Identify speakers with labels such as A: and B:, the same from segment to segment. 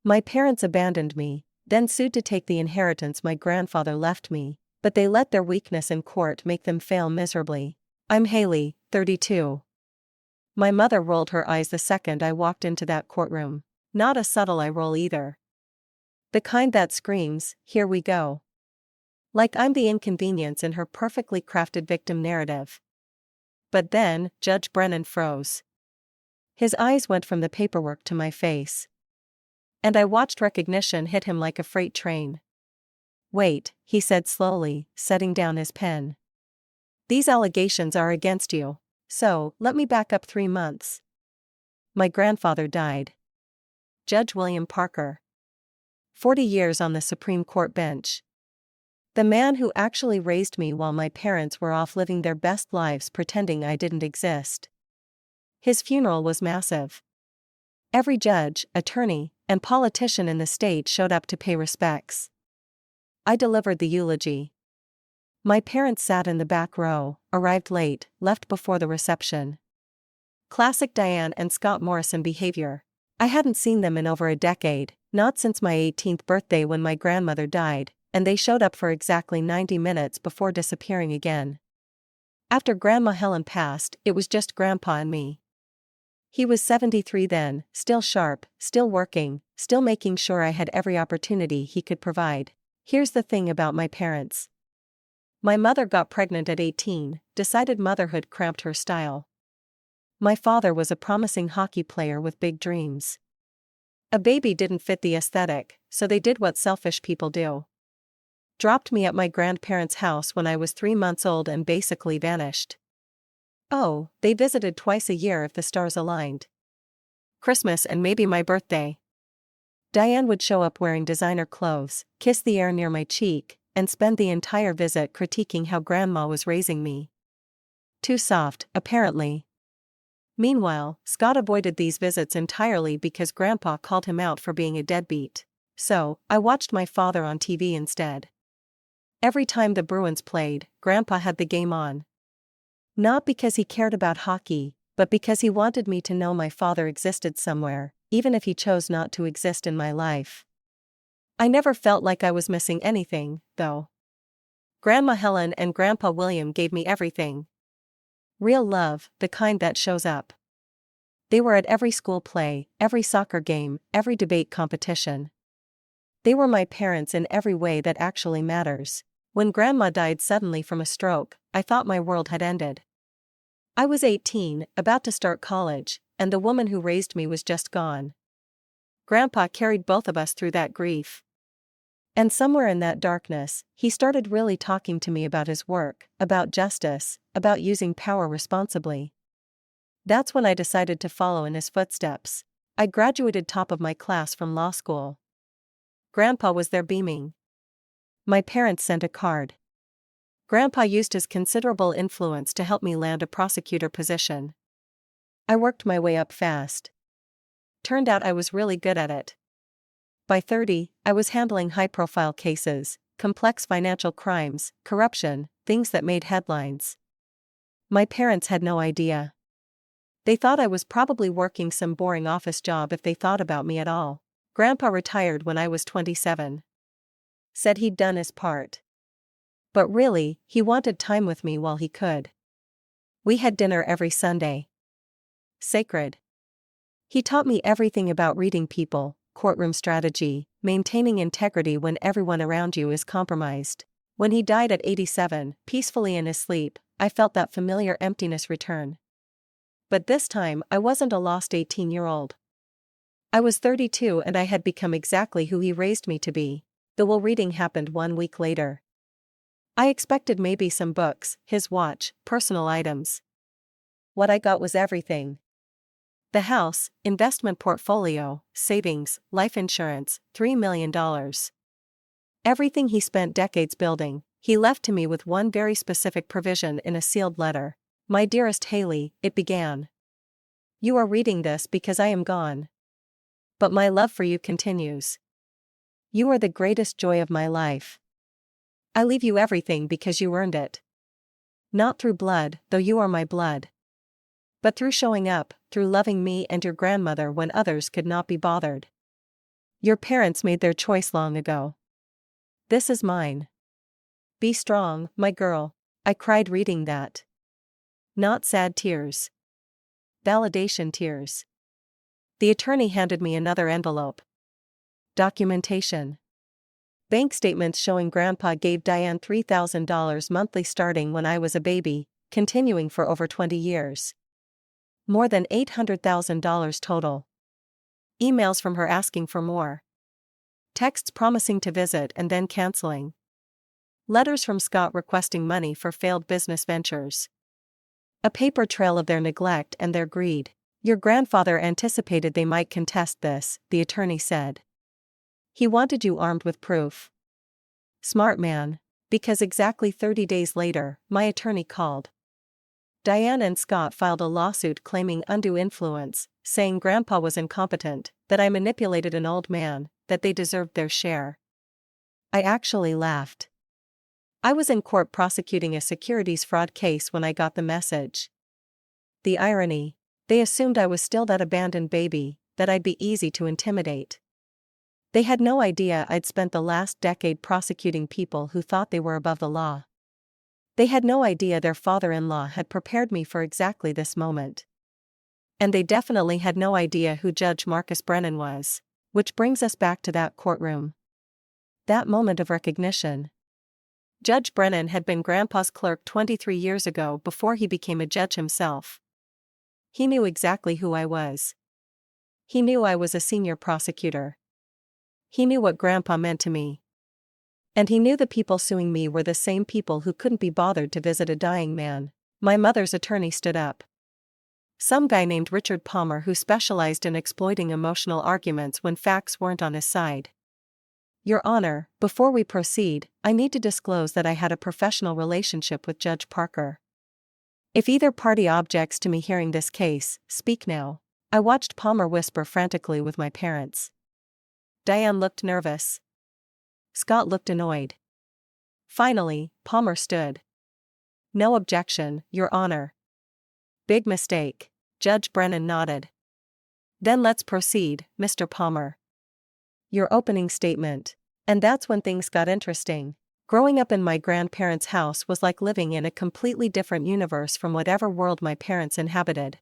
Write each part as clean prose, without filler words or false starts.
A: My parents abandoned me, then sued to take the inheritance my grandfather left me, but they let their weakness in court make them fail miserably. I'm Haley, 32. My mother rolled her eyes the second I walked into that courtroom. Not a subtle eye roll either. The kind that screams, "Here we go." Like I'm the inconvenience in her perfectly crafted victim narrative. But then, Judge Brennan froze. His eyes went from the paperwork to my face. And I watched recognition hit him like a freight train. "Wait," he said slowly, setting down his pen. "These allegations are against you. So, let me back up 3 months. My grandfather died. Judge William Parker. 40 years on the Supreme Court bench. The man who actually raised me while my parents were off living their best lives pretending I didn't exist. His funeral was massive. Every judge, attorney, and politician in the state showed up to pay respects. I delivered the eulogy. My parents sat in the back row, arrived late, left before the reception. Classic Diane and Scott Morrison behavior. I hadn't seen them in over a decade, not since my 18th birthday when my grandmother died, and they showed up for exactly 90 minutes before disappearing again. After Grandma Helen passed, it was just Grandpa and me. He was 73 then, still sharp, still working, still making sure I had every opportunity he could provide. Here's the thing about my parents. My mother got pregnant at 18, decided motherhood cramped her style. My father was a promising hockey player with big dreams. A baby didn't fit the aesthetic, so they did what selfish people do. Dropped me at my grandparents' house when I was 3 months old and basically vanished. Oh, they visited twice a year if the stars aligned. Christmas and maybe my birthday. Diane would show up wearing designer clothes, kiss the air near my cheek, and spend the entire visit critiquing how Grandma was raising me. Too soft, apparently. Meanwhile, Scott avoided these visits entirely because Grandpa called him out for being a deadbeat. So, I watched my father on TV instead. Every time the Bruins played, Grandpa had the game on. Not because he cared about hockey, but because he wanted me to know my father existed somewhere, even if he chose not to exist in my life. I never felt like I was missing anything, though. Grandma Helen and Grandpa William gave me everything. Real love, the kind that shows up. They were at every school play, every soccer game, every debate competition. They were my parents in every way that actually matters. When Grandma died suddenly from a stroke, I thought my world had ended. I was 18, about to start college, and the woman who raised me was just gone. Grandpa carried both of us through that grief. And somewhere in that darkness, he started really talking to me about his work, about justice, about using power responsibly. That's when I decided to follow in his footsteps. I graduated top of my class from law school. Grandpa was there beaming. My parents sent a card. Grandpa used his considerable influence to help me land a prosecutor position. I worked my way up fast. Turned out I was really good at it. By 30, I was handling high-profile cases, complex financial crimes, corruption, things that made headlines. My parents had no idea. They thought I was probably working some boring office job if they thought about me at all. Grandpa retired when I was 27. Said he'd done his part. But really, he wanted time with me while he could. We had dinner every Sunday. Sacred. He taught me everything about reading people, courtroom strategy, maintaining integrity when everyone around you is compromised. When he died at 87, peacefully in his sleep, I felt that familiar emptiness return. But this time I wasn't a lost 18-year-old. I was 32 and I had become exactly who he raised me to be. The will reading happened 1 week later. I expected maybe some books, his watch, personal items. What I got was everything. The house, investment portfolio, savings, life insurance, $3 million. Everything he spent decades building, he left to me with one very specific provision in a sealed letter. My dearest Haley, it began. You are reading this because I am gone. But my love for you continues. You are the greatest joy of my life. I leave you everything because you earned it. Not through blood, though you are my blood. But through showing up, through loving me and your grandmother when others could not be bothered. Your parents made their choice long ago. This is mine. Be strong, my girl. I cried reading that. Not sad tears. Validation tears. The attorney handed me another envelope. Documentation. Bank statements showing Grandpa gave Diane $3,000 monthly starting when I was a baby, continuing for over 20 years. More than $800,000 total. Emails from her asking for more. Texts promising to visit and then canceling. Letters from Scott requesting money for failed business ventures. A paper trail of their neglect and their greed. Your grandfather anticipated they might contest this, the attorney said. He wanted you armed with proof. Smart man, because exactly 30 days later, my attorney called. Diane and Scott filed a lawsuit claiming undue influence, saying Grandpa was incompetent, that I manipulated an old man, that they deserved their share. I actually laughed. I was in court prosecuting a securities fraud case when I got the message. The irony. They assumed I was still that abandoned baby, that I'd be easy to intimidate. They had no idea I'd spent the last decade prosecuting people who thought they were above the law. They had no idea their father-in-law had prepared me for exactly this moment. And they definitely had no idea who Judge Marcus Brennan was. Which brings us back to that courtroom. That moment of recognition. Judge Brennan had been Grandpa's clerk 23 years ago before he became a judge himself. He knew exactly who I was. He knew I was a senior prosecutor. He knew what Grandpa meant to me. And he knew the people suing me were the same people who couldn't be bothered to visit a dying man. My mother's attorney stood up. Some guy named Richard Palmer who specialized in exploiting emotional arguments when facts weren't on his side. Your Honor, before we proceed, I need to disclose that I had a professional relationship with Judge Parker. If either party objects to me hearing this case, speak now. I watched Palmer whisper frantically with my parents. Diane looked nervous. Scott looked annoyed. Finally, Palmer stood. No objection, Your Honor. Big mistake. Judge Brennan nodded. Then let's proceed, Mr. Palmer. Your opening statement. And that's when things got interesting. Growing up in my grandparents' house was like living in a completely different universe from whatever world my parents inhabited.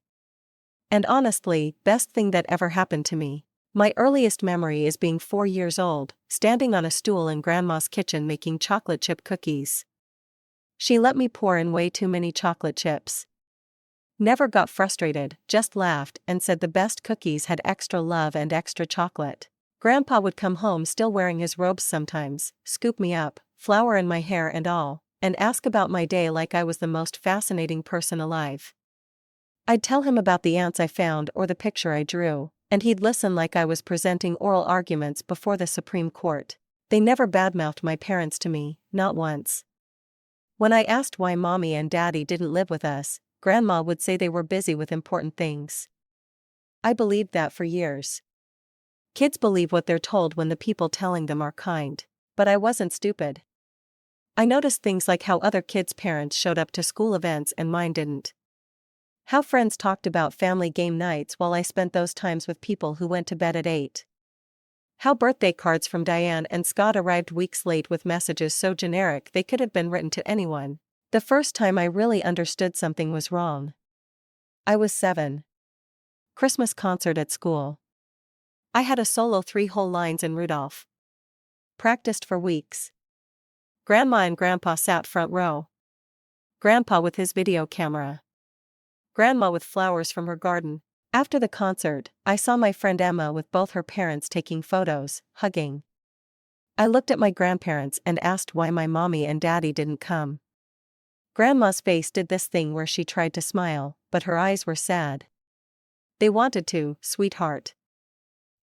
A: And honestly, best thing that ever happened to me. My earliest memory is being 4 years old, standing on a stool in Grandma's kitchen making chocolate chip cookies. She let me pour in way too many chocolate chips. Never got frustrated, just laughed and said the best cookies had extra love and extra chocolate. Grandpa would come home still wearing his robes sometimes, scoop me up, flour in my hair and all, and ask about my day like I was the most fascinating person alive. I'd tell him about the ants I found or the picture I drew, and he'd listen like I was presenting oral arguments before the Supreme Court. They never badmouthed my parents to me, not once. When I asked why Mommy and Daddy didn't live with us, Grandma would say they were busy with important things. I believed that for years. Kids believe what they're told when the people telling them are kind. But I wasn't stupid. I noticed things like how other kids' parents showed up to school events and mine didn't. How friends talked about family game nights while I spent those times with people who went to bed at 8. How birthday cards from Diane and Scott arrived weeks late with messages so generic they could have been written to anyone. The first time I really understood something was wrong. I was 7. Christmas concert at school. I had a solo 3-whole lines in Rudolph. Practiced for weeks. Grandma and Grandpa sat front row. Grandpa with his video camera. Grandma with flowers from her garden. After the concert, I saw my friend Emma with both her parents taking photos, hugging. I looked at my grandparents and asked why my mommy and daddy didn't come. Grandma's face did this thing where she tried to smile, but her eyes were sad. They wanted to, sweetheart.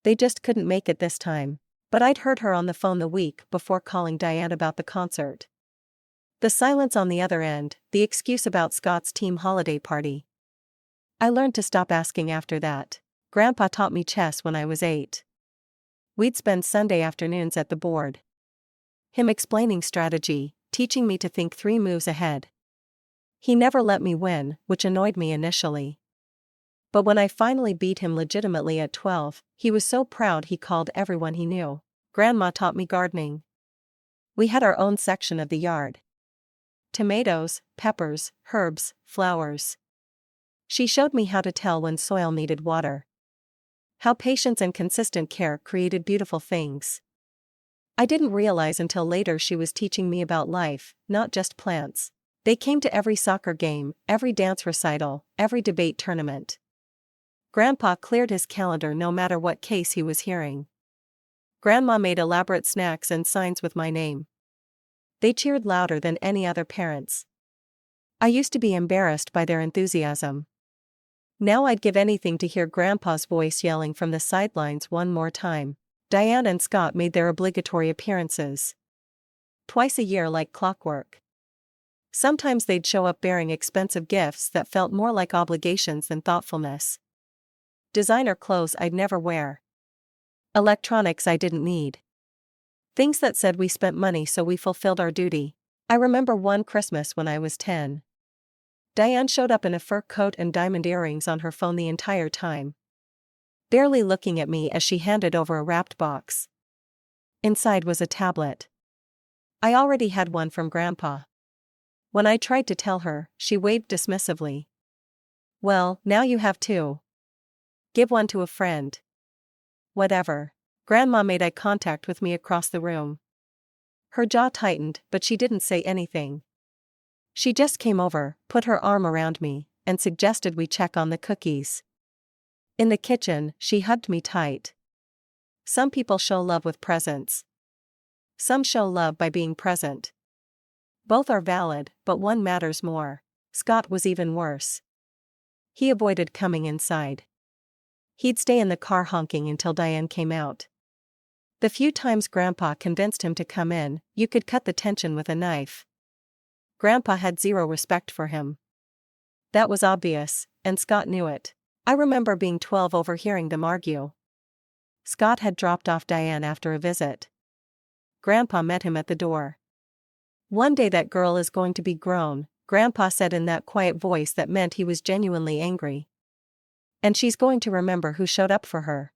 A: They just couldn't make it this time. But I'd heard her on the phone the week before calling Diane about the concert. The silence on the other end, the excuse about Scott's team holiday party. I learned to stop asking after that. Grandpa taught me chess when I was 8. We'd spend Sunday afternoons at the board. Him explaining strategy, teaching me to think 3 moves ahead. He never let me win, which annoyed me initially. But when I finally beat him legitimately at 12, he was so proud he called everyone he knew. Grandma taught me gardening. We had our own section of the yard. Tomatoes, peppers, herbs, flowers. She showed me how to tell when soil needed water. How patience and consistent care created beautiful things. I didn't realize until later she was teaching me about life, not just plants. They came to every soccer game, every dance recital, every debate tournament. Grandpa cleared his calendar no matter what case he was hearing. Grandma made elaborate snacks and signs with my name. They cheered louder than any other parents. I used to be embarrassed by their enthusiasm. Now I'd give anything to hear Grandpa's voice yelling from the sidelines one more time. Diane and Scott made their obligatory appearances. Twice a year like clockwork. Sometimes they'd show up bearing expensive gifts that felt more like obligations than thoughtfulness. Designer clothes I'd never wear. Electronics I didn't need. Things that said we spent money so we fulfilled our duty. I remember one Christmas when I was 10. Diane showed up in a fur coat and diamond earrings on her phone the entire time. Barely looking at me as she handed over a wrapped box. Inside was a tablet. I already had one from Grandpa. When I tried to tell her, she waved dismissively. Well, now you have two. Give one to a friend. Whatever. Grandma made eye contact with me across the room. Her jaw tightened, but she didn't say anything. She just came over, put her arm around me, and suggested we check on the cookies. In the kitchen, she hugged me tight. Some people show love with presents. Some show love by being present. Both are valid, but one matters more. Scott was even worse. He avoided coming inside. He'd stay in the car honking until Diane came out. The few times Grandpa convinced him to come in, you could cut the tension with a knife. Grandpa had zero respect for him. That was obvious, and Scott knew it. I remember being 12 overhearing them argue. Scott had dropped off Diane after a visit. Grandpa met him at the door. One day that girl is going to be grown, Grandpa said in that quiet voice that meant he was genuinely angry. And she's going to remember who showed up for her.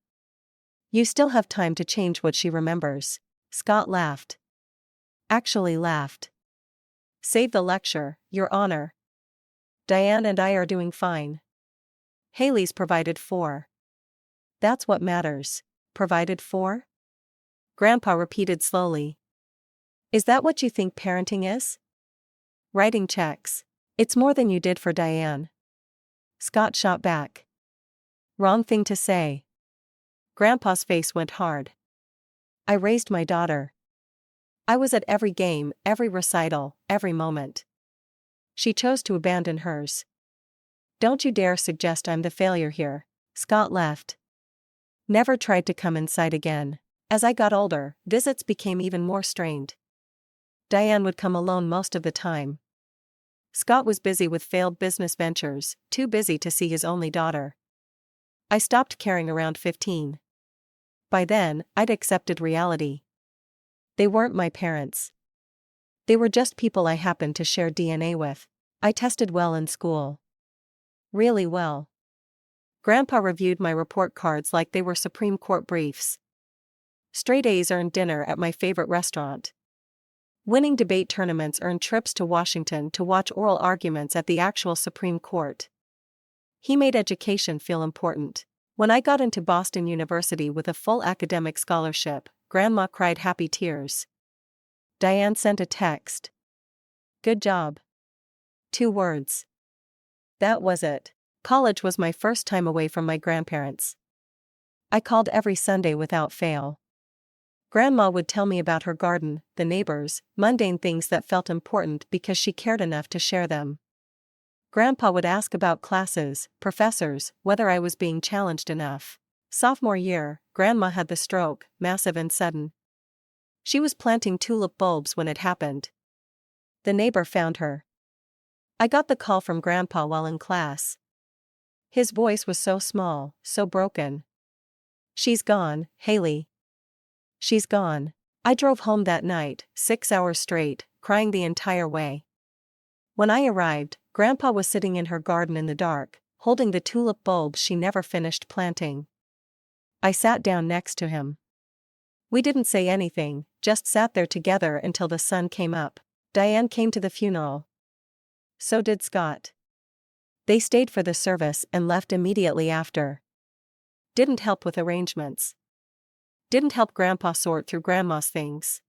A: You still have time to change what she remembers. Scott laughed. Actually laughed. Save the lecture, Your Honor. Diane and I are doing fine. Haley's provided for. That's what matters. Provided for? Grandpa repeated slowly. Is that what you think parenting is? Writing checks. It's more than you did for Diane. Scott shot back. Wrong thing to say. Grandpa's face went hard. I raised my daughter. I was at every game, every recital, every moment. She chose to abandon hers. Don't you dare suggest I'm the failure here. Scott left. Never tried to come inside again. As I got older, visits became even more strained. Diane would come alone most of the time. Scott was busy with failed business ventures, too busy to see his only daughter. I stopped caring around 15. By then, I'd accepted reality. They weren't my parents. They were just people I happened to share DNA with. I tested well in school. Really well. Grandpa reviewed my report cards like they were Supreme Court briefs. Straight A's earned dinner at my favorite restaurant. Winning debate tournaments earned trips to Washington to watch oral arguments at the actual Supreme Court. He made education feel important. When I got into Boston University with a full academic scholarship, Grandma cried happy tears. Diane sent a text. Good job. 2 words. That was it. College was my first time away from my grandparents. I called every Sunday without fail. Grandma would tell me about her garden, the neighbors, mundane things that felt important because she cared enough to share them. Grandpa would ask about classes, professors, whether I was being challenged enough. Sophomore year, Grandma had the stroke, massive and sudden. She was planting tulip bulbs when it happened. The neighbor found her. I got the call from Grandpa while in class. His voice was so small, so broken. She's gone, Haley. She's gone. I drove home that night, 6 hours straight, crying the entire way. When I arrived, Grandpa was sitting in her garden in the dark, holding the tulip bulbs she never finished planting. I sat down next to him. We didn't say anything, just sat there together until the sun came up. Diane came to the funeral. So did Scott. They stayed for the service and left immediately after. Didn't help with arrangements. Didn't help Grandpa sort through Grandma's things.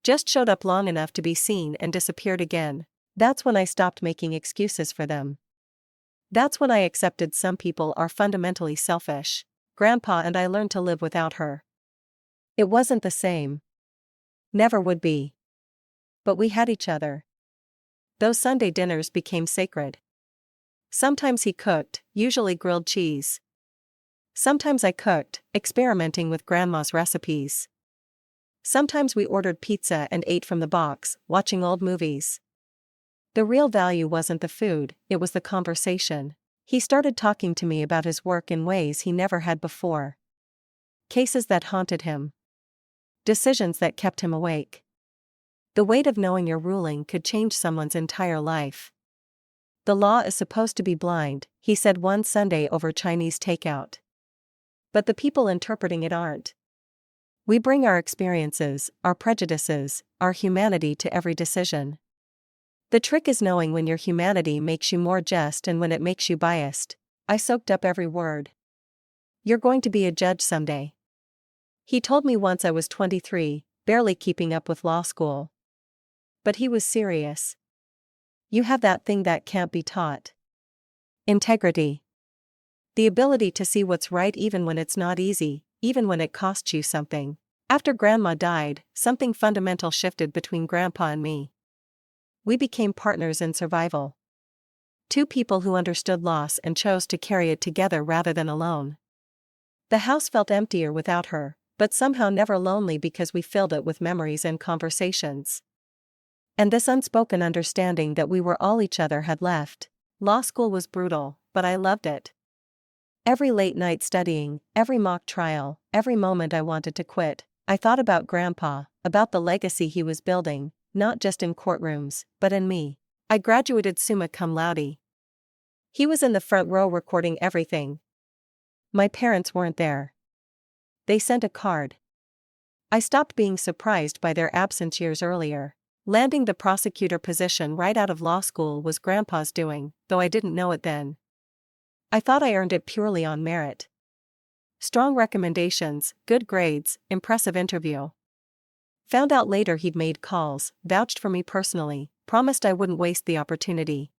A: Just showed up long enough to be seen and disappeared again. That's when I stopped making excuses for them. That's when I accepted some people are fundamentally selfish. Grandpa and I learned to live without her. It wasn't the same. Never would be. But we had each other. Those Sunday dinners became sacred. Sometimes he cooked, usually grilled cheese. Sometimes I cooked, experimenting with Grandma's recipes. Sometimes we ordered pizza and ate from the box, watching old movies. The real value wasn't the food, it was the conversation. He started talking to me about his work in ways he never had before. Cases that haunted him. Decisions that kept him awake. The weight of knowing your ruling could change someone's entire life. The law is supposed to be blind, he said one Sunday over Chinese takeout. But the people interpreting it aren't. We bring our experiences, our prejudices, our humanity to every decision. The trick is knowing when your humanity makes you more just and when it makes you biased. I soaked up every word. You're going to be a judge someday. He told me once I was 23, barely keeping up with law school. But he was serious. You have that thing that can't be taught. Integrity. The ability to see what's right even when it's not easy, even when it costs you something. After Grandma died, something fundamental shifted between Grandpa and me. We became partners in survival. Two people who understood loss and chose to carry it together rather than alone. The house felt emptier without her, but somehow never lonely because we filled it with memories and conversations. And this unspoken understanding that we were all each other had left. Law school was brutal, but I loved it. Every late night studying, every mock trial, every moment I wanted to quit, I thought about Grandpa, about the legacy he was building, not just in courtrooms, but in me. I graduated summa cum laude. He was in the front row recording everything. My parents weren't there. They sent a card. I stopped being surprised by their absence years earlier. Landing the prosecutor position right out of law school was Grandpa's doing, though I didn't know it then. I thought I earned it purely on merit. Strong recommendations, good grades, impressive interview. Found out later he'd made calls, vouched for me personally, promised I wouldn't waste the opportunity.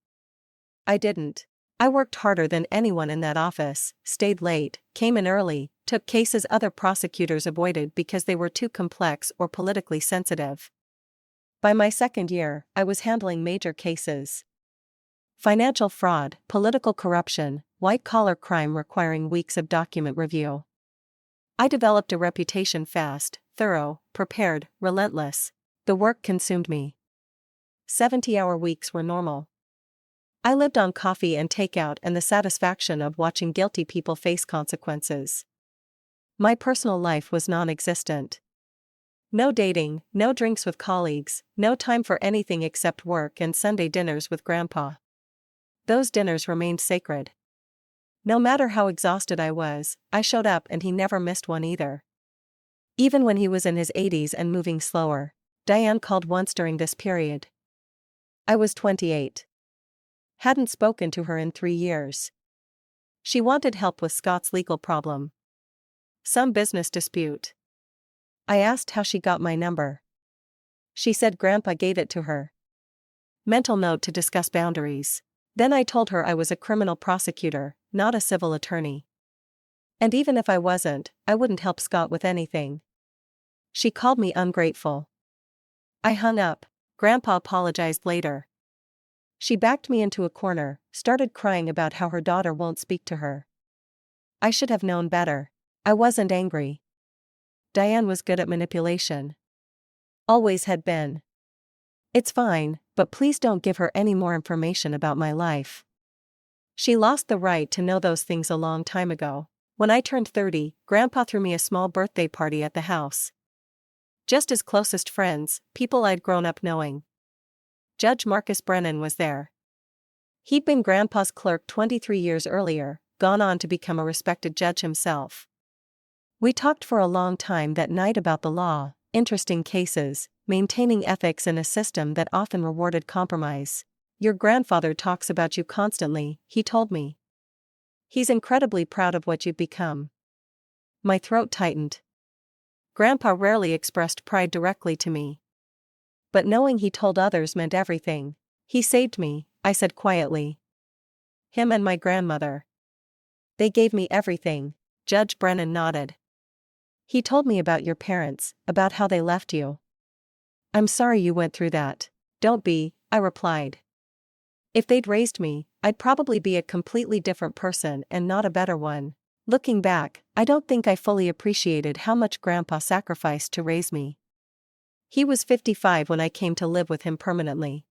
A: I didn't. I worked harder than anyone in that office, stayed late, came in early, took cases other prosecutors avoided because they were too complex or politically sensitive. By my second year, I was handling major cases. Financial fraud, political corruption, white-collar crime requiring weeks of document review. I developed a reputation fast, thorough, prepared, relentless. The work consumed me. 70-hour weeks were normal. I lived on coffee and takeout and the satisfaction of watching guilty people face consequences. My personal life was non-existent. No dating, no drinks with colleagues, no time for anything except work and Sunday dinners with Grandpa. Those dinners remained sacred. No matter how exhausted I was, I showed up and he never missed one either. Even when he was in his 80s and moving slower. Diane called once during this period. I was 28. Hadn't spoken to her in 3 years. She wanted help with Scott's legal problem. Some business dispute. I asked how she got my number. She said Grandpa gave it to her. Mental note to discuss boundaries. Then I told her I was a criminal prosecutor, not a civil attorney. And even if I wasn't, I wouldn't help Scott with anything. She called me ungrateful. I hung up. Grandpa apologized later. She backed me into a corner, started crying about how her daughter won't speak to her. I should have known better. I wasn't angry. Diane was good at manipulation. Always had been. It's fine, but please don't give her any more information about my life. She lost the right to know those things a long time ago. When I turned 30, Grandpa threw me a small birthday party at the house. Just his closest friends, people I'd grown up knowing. Judge Marcus Brennan was there. He'd been Grandpa's clerk 23 years earlier, gone on to become a respected judge himself. We talked for a long time that night about the law, interesting cases, maintaining ethics in a system that often rewarded compromise. "Your grandfather talks about you constantly," he told me. "He's incredibly proud of what you've become." My throat tightened. Grandpa rarely expressed pride directly to me. But knowing he told others meant everything. "He saved me," I said quietly. "Him and my grandmother. They gave me everything." Judge Brennan nodded. "He told me about your parents, about how they left you." "I'm sorry you went through that." "Don't be," I replied. "If they'd raised me, I'd probably be a completely different person and not a better one." Looking back, I don't think I fully appreciated how much Grandpa sacrificed to raise me. He was 55 when I came to live with him permanently.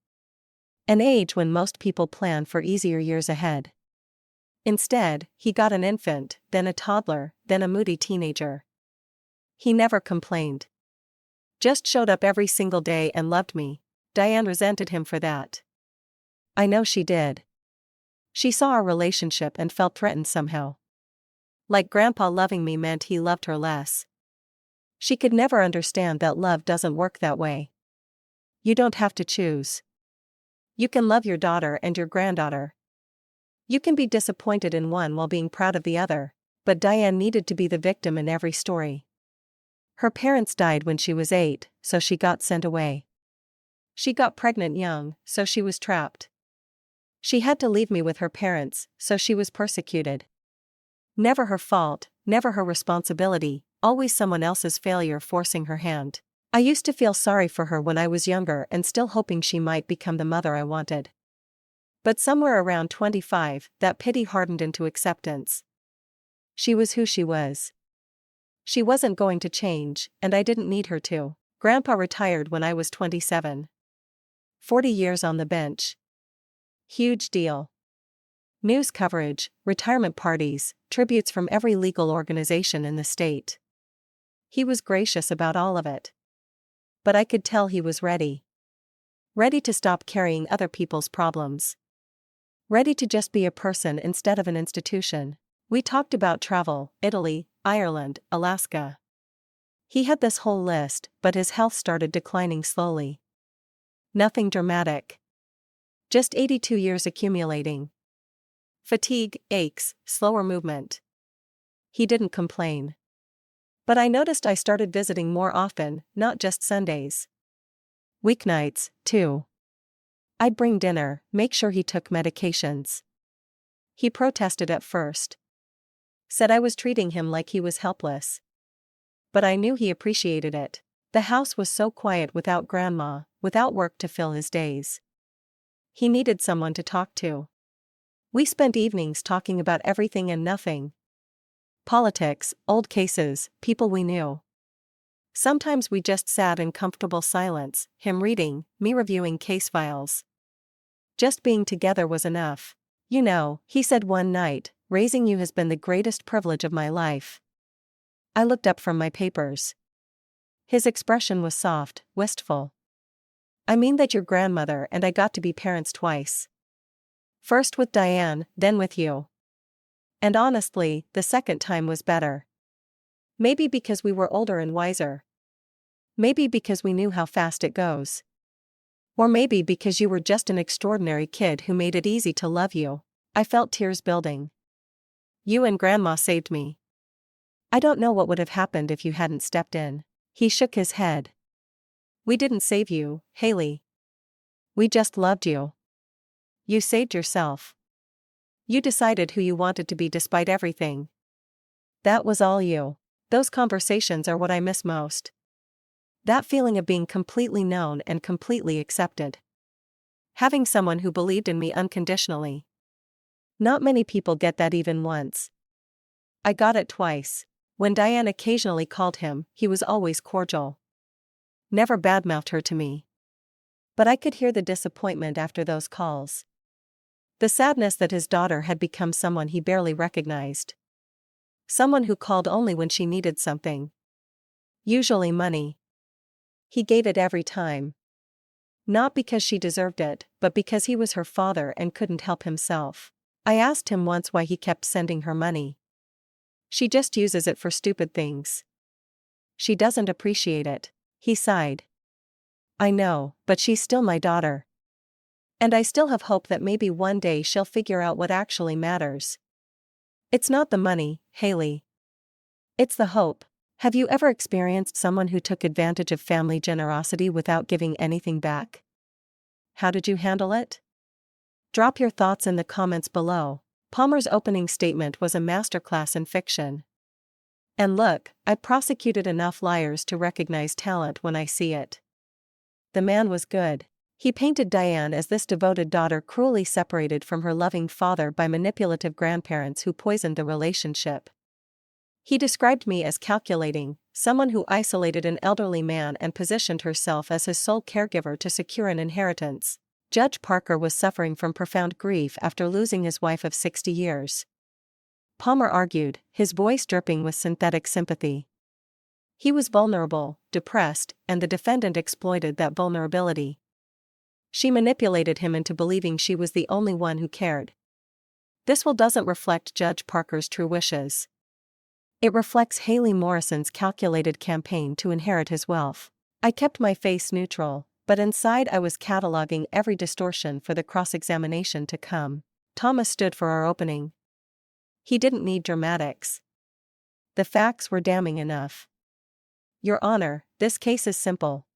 A: An age when most people plan for easier years ahead. Instead, he got an infant, then a toddler, then a moody teenager. He never complained. Just showed up every single day and loved me. Diane resented him for that. I know she did. She saw our relationship and felt threatened somehow. Like Grandpa loving me meant he loved her less. She could never understand that love doesn't work that way. You don't have to choose. You can love your daughter and your granddaughter. You can be disappointed in one while being proud of the other, but Diane needed to be the victim in every story. Her parents died when she was 8, so she got sent away. She got pregnant young, so she was trapped. She had to leave me with her parents, so she was persecuted. Never her fault, never her responsibility, always someone else's failure forcing her hand. I used to feel sorry for her when I was younger and still hoping she might become the mother I wanted. But somewhere around 25, that pity hardened into acceptance. She was who she was. She wasn't going to change, and I didn't need her to. Grandpa retired when I was 27. 40 years on the bench. Huge deal. News coverage, retirement parties, tributes from every legal organization in the state. He was gracious about all of it. But I could tell he was ready. Ready to stop carrying other people's problems. Ready to just be a person instead of an institution. We talked about travel, Italy, Ireland, Alaska. He had this whole list, but his health started declining slowly. Nothing dramatic. Just 82 years accumulating. Fatigue, aches, slower movement. He didn't complain. But I noticed I started visiting more often, not just Sundays. Weeknights, too. I'd bring dinner, make sure he took medications. He protested at first. Said I was treating him like he was helpless. But I knew he appreciated it. The house was so quiet without Grandma, without work to fill his days. He needed someone to talk to. We spent evenings talking about everything and nothing. Politics, old cases, people we knew. Sometimes we just sat in comfortable silence, him reading, me reviewing case files. Just being together was enough. "You know," he said one night, "raising you has been the greatest privilege of my life." I looked up from my papers. His expression was soft, wistful. "I mean that your grandmother and I got to be parents twice. First with Diane, then with you. And honestly, the second time was better. Maybe because we were older and wiser. Maybe because we knew how fast it goes. Or maybe because you were just an extraordinary kid who made it easy to love you." I felt tears building. "You and Grandma saved me. I don't know what would have happened if you hadn't stepped in." He shook his head. "We didn't save you, Haley. We just loved you. You saved yourself. You decided who you wanted to be despite everything. That was all you." Those conversations are what I miss most. That feeling of being completely known and completely accepted. Having someone who believed in me unconditionally. Not many people get that even once. I got it twice. When Diane occasionally called him, he was always cordial. Never badmouthed her to me. But I could hear the disappointment after those calls. The sadness that his daughter had become someone he barely recognized. Someone who called only when she needed something. Usually money. He gave it every time. Not because she deserved it, but because he was her father and couldn't help himself. I asked him once why he kept sending her money. She just uses it for stupid things. She doesn't appreciate it. He sighed. I know, but she's still my daughter. And I still have hope that maybe one day she'll figure out what actually matters. It's not the money, Haley. It's the hope. Have you ever experienced someone who took advantage of family generosity without giving anything back? How did you handle it? Drop your thoughts in the comments below. Palmer's opening statement was a masterclass in fiction. And look, I prosecuted enough liars to recognize talent when I see it. The man was good. He painted Diane as this devoted daughter cruelly separated from her loving father by manipulative grandparents who poisoned the relationship. He described me as calculating, someone who isolated an elderly man and positioned herself as his sole caregiver to secure an inheritance. Judge Parker was suffering from profound grief after losing his wife of 60 years. Palmer argued, his voice dripping with synthetic sympathy. He was vulnerable, depressed, and the defendant exploited that vulnerability. She manipulated him into believing she was the only one who cared. This will doesn't reflect Judge Parker's true wishes. It reflects Haley Morrison's calculated campaign to inherit his wealth. I kept my face neutral, but inside I was cataloging every distortion for the cross-examination to come. Thomas stood for our opening. He didn't need dramatics. The facts were damning enough. Your Honor, this case is simple.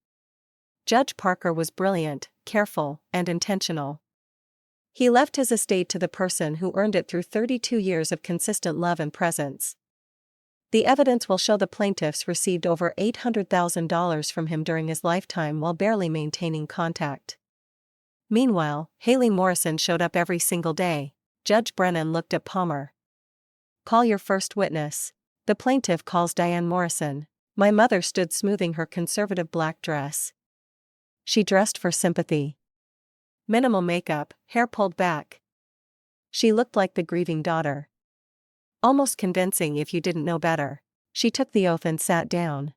A: Judge Parker was brilliant, careful, and intentional. He left his estate to the person who earned it through 32 years of consistent love and presence. The evidence will show the plaintiffs received over $800,000 from him during his lifetime while barely maintaining contact. Meanwhile, Haley Morrison showed up every single day. Judge Brennan looked at Palmer. Call your first witness. The plaintiff calls Diane Morrison. My mother stood smoothing her conservative black dress. She dressed for sympathy. Minimal makeup, hair pulled back. She looked like the grieving daughter. Almost convincing if you didn't know better. She took the oath and sat down.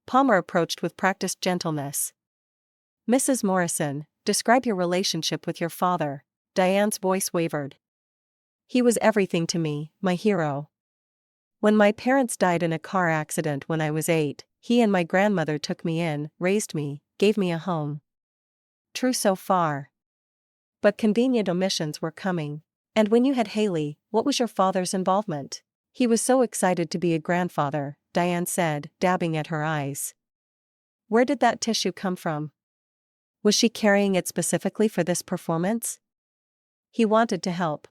A: Palmer approached with practiced gentleness. Mrs. Morrison, describe your relationship with your father. Diane's voice wavered. He was everything to me, my hero. When my parents died in a car accident when I was 8, he and my grandmother took me in, raised me, gave me a home. True so far. But convenient omissions were coming. And when you had Haley, what was your father's involvement? He was so excited to be a grandfather, Diane said, dabbing at her eyes. Where did that tissue come from? Was she carrying it specifically for this performance? He wanted to help.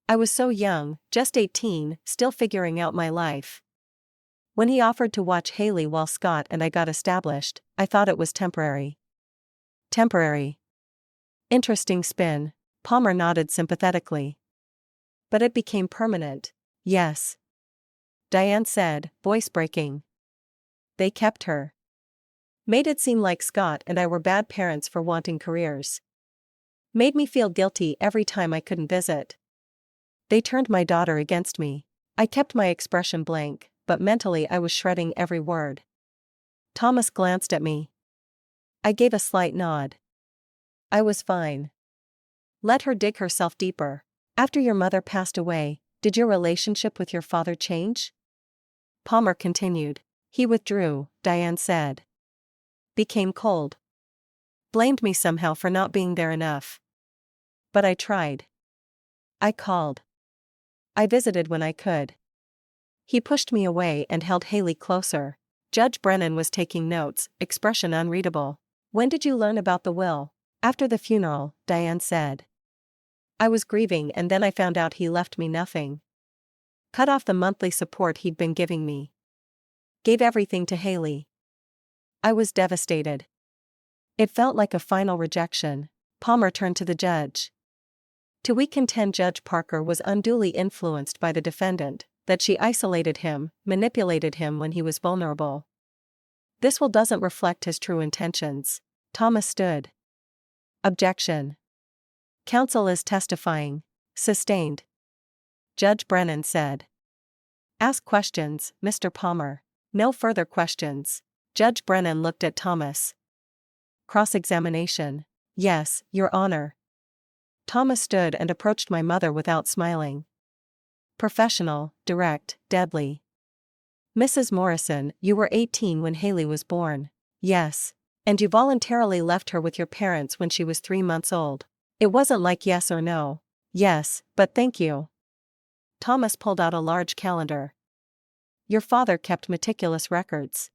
A: I was so young, just 18, still figuring out my life. When he offered to watch Haley while Scott and I got established, I thought it was temporary. Temporary. Interesting spin. Palmer nodded sympathetically. But it became permanent. Yes. Diane said, voice breaking. They kept her. Made it seem like Scott and I were bad parents for wanting careers. Made me feel guilty every time I couldn't visit. They turned my daughter against me. I kept my expression blank, but mentally I was shredding every word. Thomas glanced at me. I gave a slight nod. I was fine. Let her dig herself deeper. After your mother passed away, did your relationship with your father change? Palmer continued. He withdrew, Diane said. Became cold. Blamed me somehow for not being there enough. But I tried. I called. I visited when I could. He pushed me away and held Haley closer. Judge Brennan was taking notes, expression unreadable. When did you learn about the will? After the funeral, Diane said. I was grieving and then I found out he left me nothing. Cut off the monthly support he'd been giving me. Gave everything to Haley. I was devastated. It felt like a final rejection. Palmer turned to the judge. We contend Judge Parker was unduly influenced by the defendant, that she isolated him, manipulated him when he was vulnerable. This will doesn't reflect his true intentions. Thomas stood. Objection. Counsel is testifying. Sustained. Judge Brennan said. Ask questions, Mr. Palmer. No further questions. Judge Brennan looked at Thomas. Cross-examination. Yes, Your Honor. Thomas stood and approached my mother without smiling. Professional, direct, deadly. Mrs. Morrison, you were 18 when Haley was born. Yes. And you voluntarily left her with your parents when she was 3 months old. It wasn't like yes or no. Yes, but thank you. Thomas pulled out a large calendar. Your father kept meticulous records.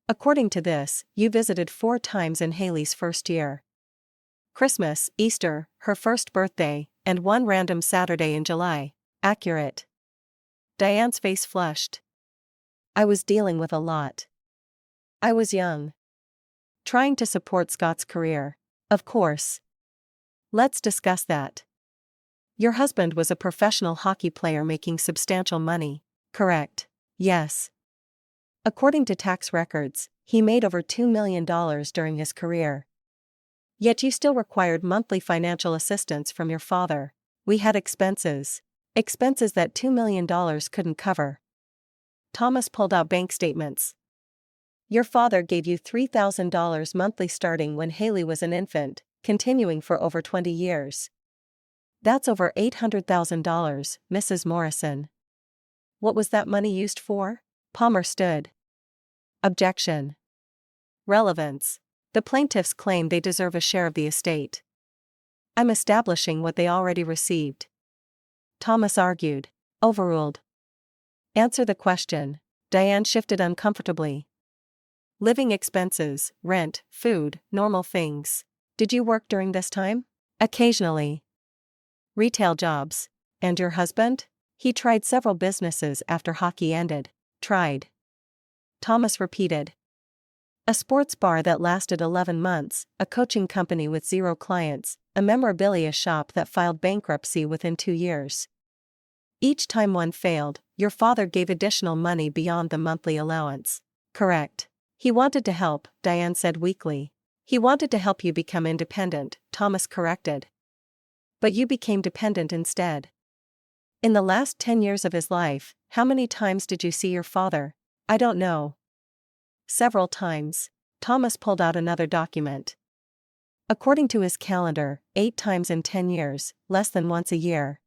A: According to this, you visited 4 times in Haley's first year. Christmas, Easter, her first birthday, and 1 random Saturday in July. Accurate. Diane's face flushed. I was dealing with a lot. I was young. Trying to support Scott's career. Of course. Let's discuss that. Your husband was a professional hockey player making substantial money. Correct. Yes. According to tax records, he made over $2 million during his career. Yet you still required monthly financial assistance from your father. We had expenses. Expenses that $2 million couldn't cover. Thomas pulled out bank statements. Your father gave you $3,000 monthly starting when Haley was an infant, continuing for over 20 years. That's over $800,000, Mrs. Morrison. What was that money used for? Palmer stood. Objection. Relevance. The plaintiffs claim they deserve a share of the estate. I'm establishing what they already received. Thomas argued. Overruled. Answer the question. Diane shifted uncomfortably. Living expenses, rent, food, normal things. Did you work during this time? Occasionally. Retail jobs. And your husband? He tried several businesses after hockey ended. Tried. Thomas repeated. A sports bar that lasted 11 months, a coaching company with 0 clients, a memorabilia shop that filed bankruptcy within 2 years. Each time one failed, your father gave additional money beyond the monthly allowance. Correct. He wanted to help, Diane said weakly. He wanted to help you become independent, Thomas corrected. But you became dependent instead. In the last 10 years of his life, how many times did you see your father? I don't know. Several times. Thomas pulled out another document. According to his calendar, 8 times in 10 years, less than once a year.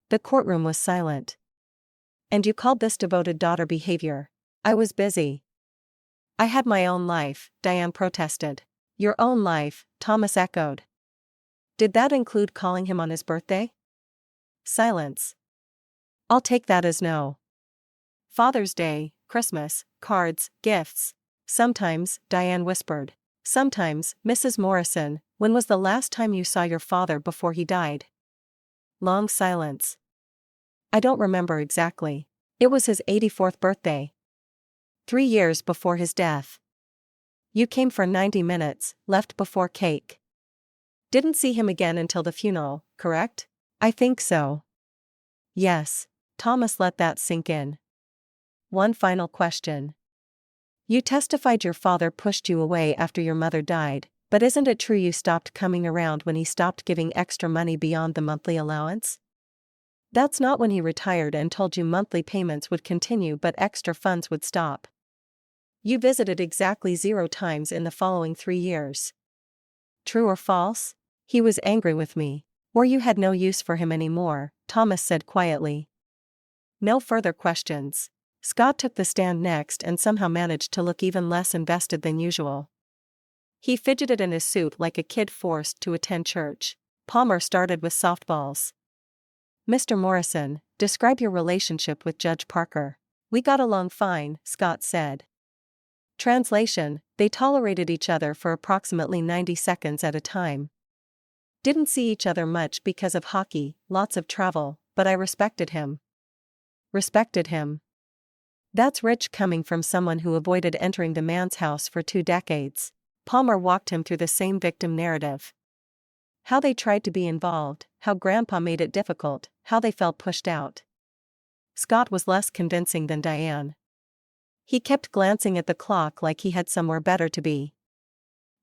A: The courtroom was silent. And you called this devoted daughter behavior? I was busy. I had my own life, Diane protested. Your own life, Thomas echoed. Did that include calling him on his birthday? Silence. I'll take that as no. Father's Day, Christmas, cards, gifts. Sometimes, Diane whispered. Sometimes, Mrs. Morrison, when was the last time you saw your father before he died? Long silence. I don't remember exactly. It was his 84th birthday. 3 years before his death. You came for 90 minutes, left before cake. Didn't see him again until the funeral, correct? I think so. Yes. Thomas let that sink in. One final question. You testified your father pushed you away after your mother died, but isn't it true you stopped coming around when he stopped giving extra money beyond the monthly allowance? That's not when he retired and told you monthly payments would continue but extra funds would stop. You visited exactly 0 times in the following 3 years. True or false? He was angry with me. Or you had no use for him anymore, Thomas said quietly. No further questions. Scott took the stand next and somehow managed to look even less invested than usual. He fidgeted in his suit like a kid forced to attend church. Palmer started with softballs. Mr. Morrison, describe your relationship with Judge Parker. We got along fine, Scott said. Translation, they tolerated each other for approximately 90 seconds at a time. Didn't see each other much because of hockey, lots of travel, but I respected him. Respected him. That's rich coming from someone who avoided entering the man's house for 2 decades. Palmer walked him through the same victim narrative. How they tried to be involved, how Grandpa made it difficult, how they felt pushed out. Scott was less convincing than Diane. He kept glancing at the clock like he had somewhere better to be.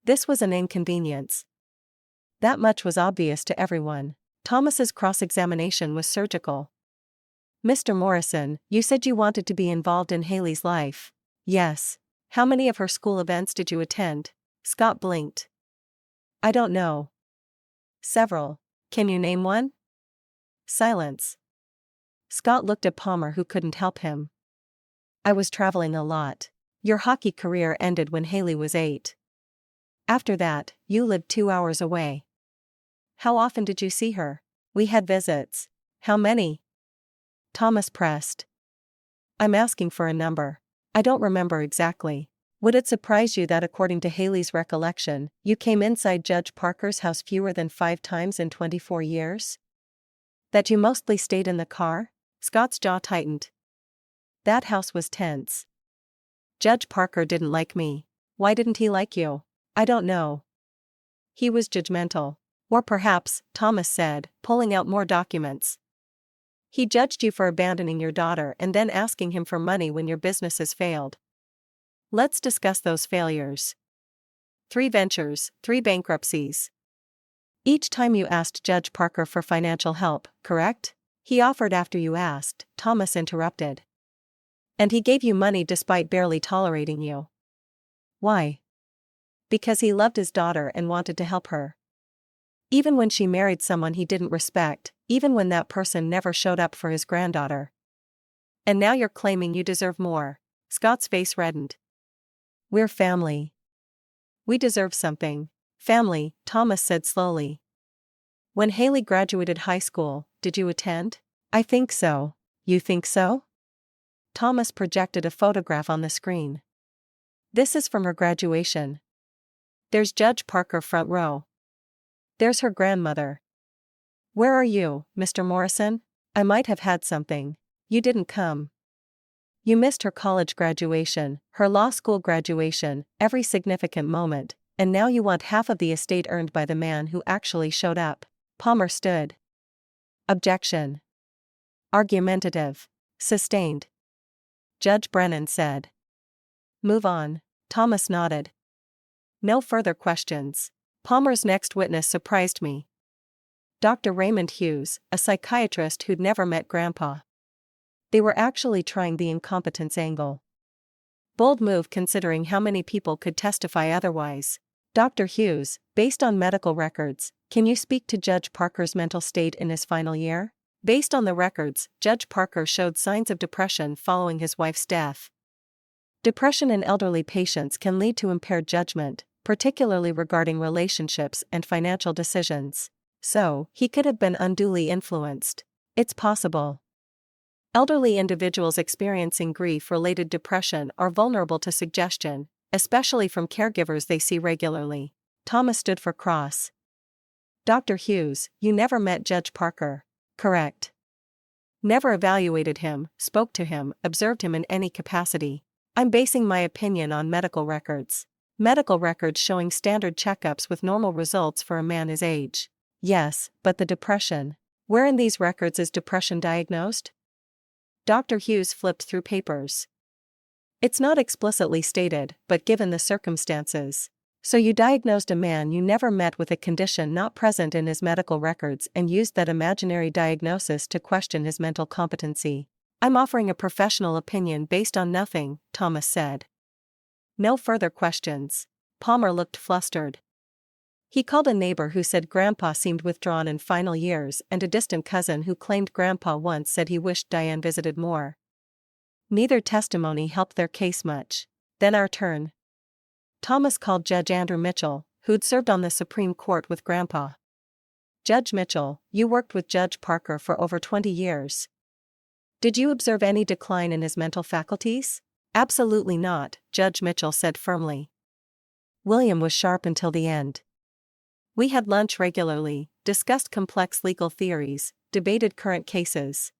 A: This was an inconvenience. That much was obvious to everyone. Thomas's cross-examination was surgical. Mr. Morrison, you said you wanted to be involved in Haley's life. Yes. How many of her school events did you attend? Scott blinked. I don't know. Several. Can you name one? Silence. Scott looked at Palmer, who couldn't help him. I was traveling a lot. Your hockey career ended when Haley was 8. After that, you lived 2 hours away. How often did you see her? We had visits. How many? Thomas pressed. I'm asking for a number. I don't remember exactly. Would it surprise you that according to Haley's recollection, you came inside Judge Parker's house fewer than 5 times in 24 years? That you mostly stayed in the car? Scott's jaw tightened. That house was tense. Judge Parker didn't like me. Why didn't he like you? I don't know. He was judgmental. Or perhaps, Thomas said, pulling out more documents. He judged you for abandoning your daughter and then asking him for money when your businesses failed. Let's discuss those failures. 3 ventures, 3 bankruptcies. Each time you asked Judge Parker for financial help, correct? He offered after you asked, Thomas interrupted. And he gave you money despite barely tolerating you. Why? Because he loved his daughter and wanted to help her. Even when she married someone he didn't respect, even when that person never showed up for his granddaughter. And now you're claiming you deserve more. Scott's face reddened. We're family. We deserve something. Family, Thomas said slowly. When Haley graduated high school, did you attend? I think so. You think so? Thomas projected a photograph on the screen. This is from her graduation. There's Judge Parker front row. There's her grandmother. Where are you, Mr. Morrison? I might have had something. You didn't come. You missed her college graduation, her law school graduation, every significant moment, and now you want half of the estate earned by the man who actually showed up. Palmer stood. Objection. Argumentative. Sustained. Judge Brennan said. Move on. Thomas nodded. No further questions. Palmer's next witness surprised me. Dr. Raymond Hughes, a psychiatrist who'd never met Grandpa. They were actually trying the incompetence angle. Bold move considering how many people could testify otherwise. Dr. Hughes, based on medical records, can you speak to Judge Parker's mental state in his final year? Based on the records, Judge Parker showed signs of depression following his wife's death. Depression in elderly patients can lead to impaired judgment, particularly regarding relationships and financial decisions. So, he could have been unduly influenced. It's possible. Elderly individuals experiencing grief-related depression are vulnerable to suggestion, especially from caregivers they see regularly. Thomas stood for cross. Dr. Hughes, you never met Judge Parker. Correct. Never evaluated him, spoke to him, observed him in any capacity. I'm basing my opinion on medical records. Medical records showing standard checkups with normal results for a man his age. Yes, but the depression. Where in these records is depression diagnosed? Dr. Hughes flipped through papers. It's not explicitly stated, but given the circumstances. So you diagnosed a man you never met with a condition not present in his medical records and used that imaginary diagnosis to question his mental competency. I'm offering a professional opinion based on nothing, Thomas said. No further questions. Palmer looked flustered. He called a neighbor who said Grandpa seemed withdrawn in final years and a distant cousin who claimed Grandpa once said he wished Diane visited more. Neither testimony helped their case much. Then our turn. Thomas called Judge Andrew Mitchell, who'd served on the Supreme Court with Grandpa. Judge Mitchell, you worked with Judge Parker for over 20 years. Did you observe any decline in his mental faculties? Absolutely not, Judge Mitchell said firmly. William was sharp until the end. We had lunch regularly, discussed complex legal theories, debated current cases.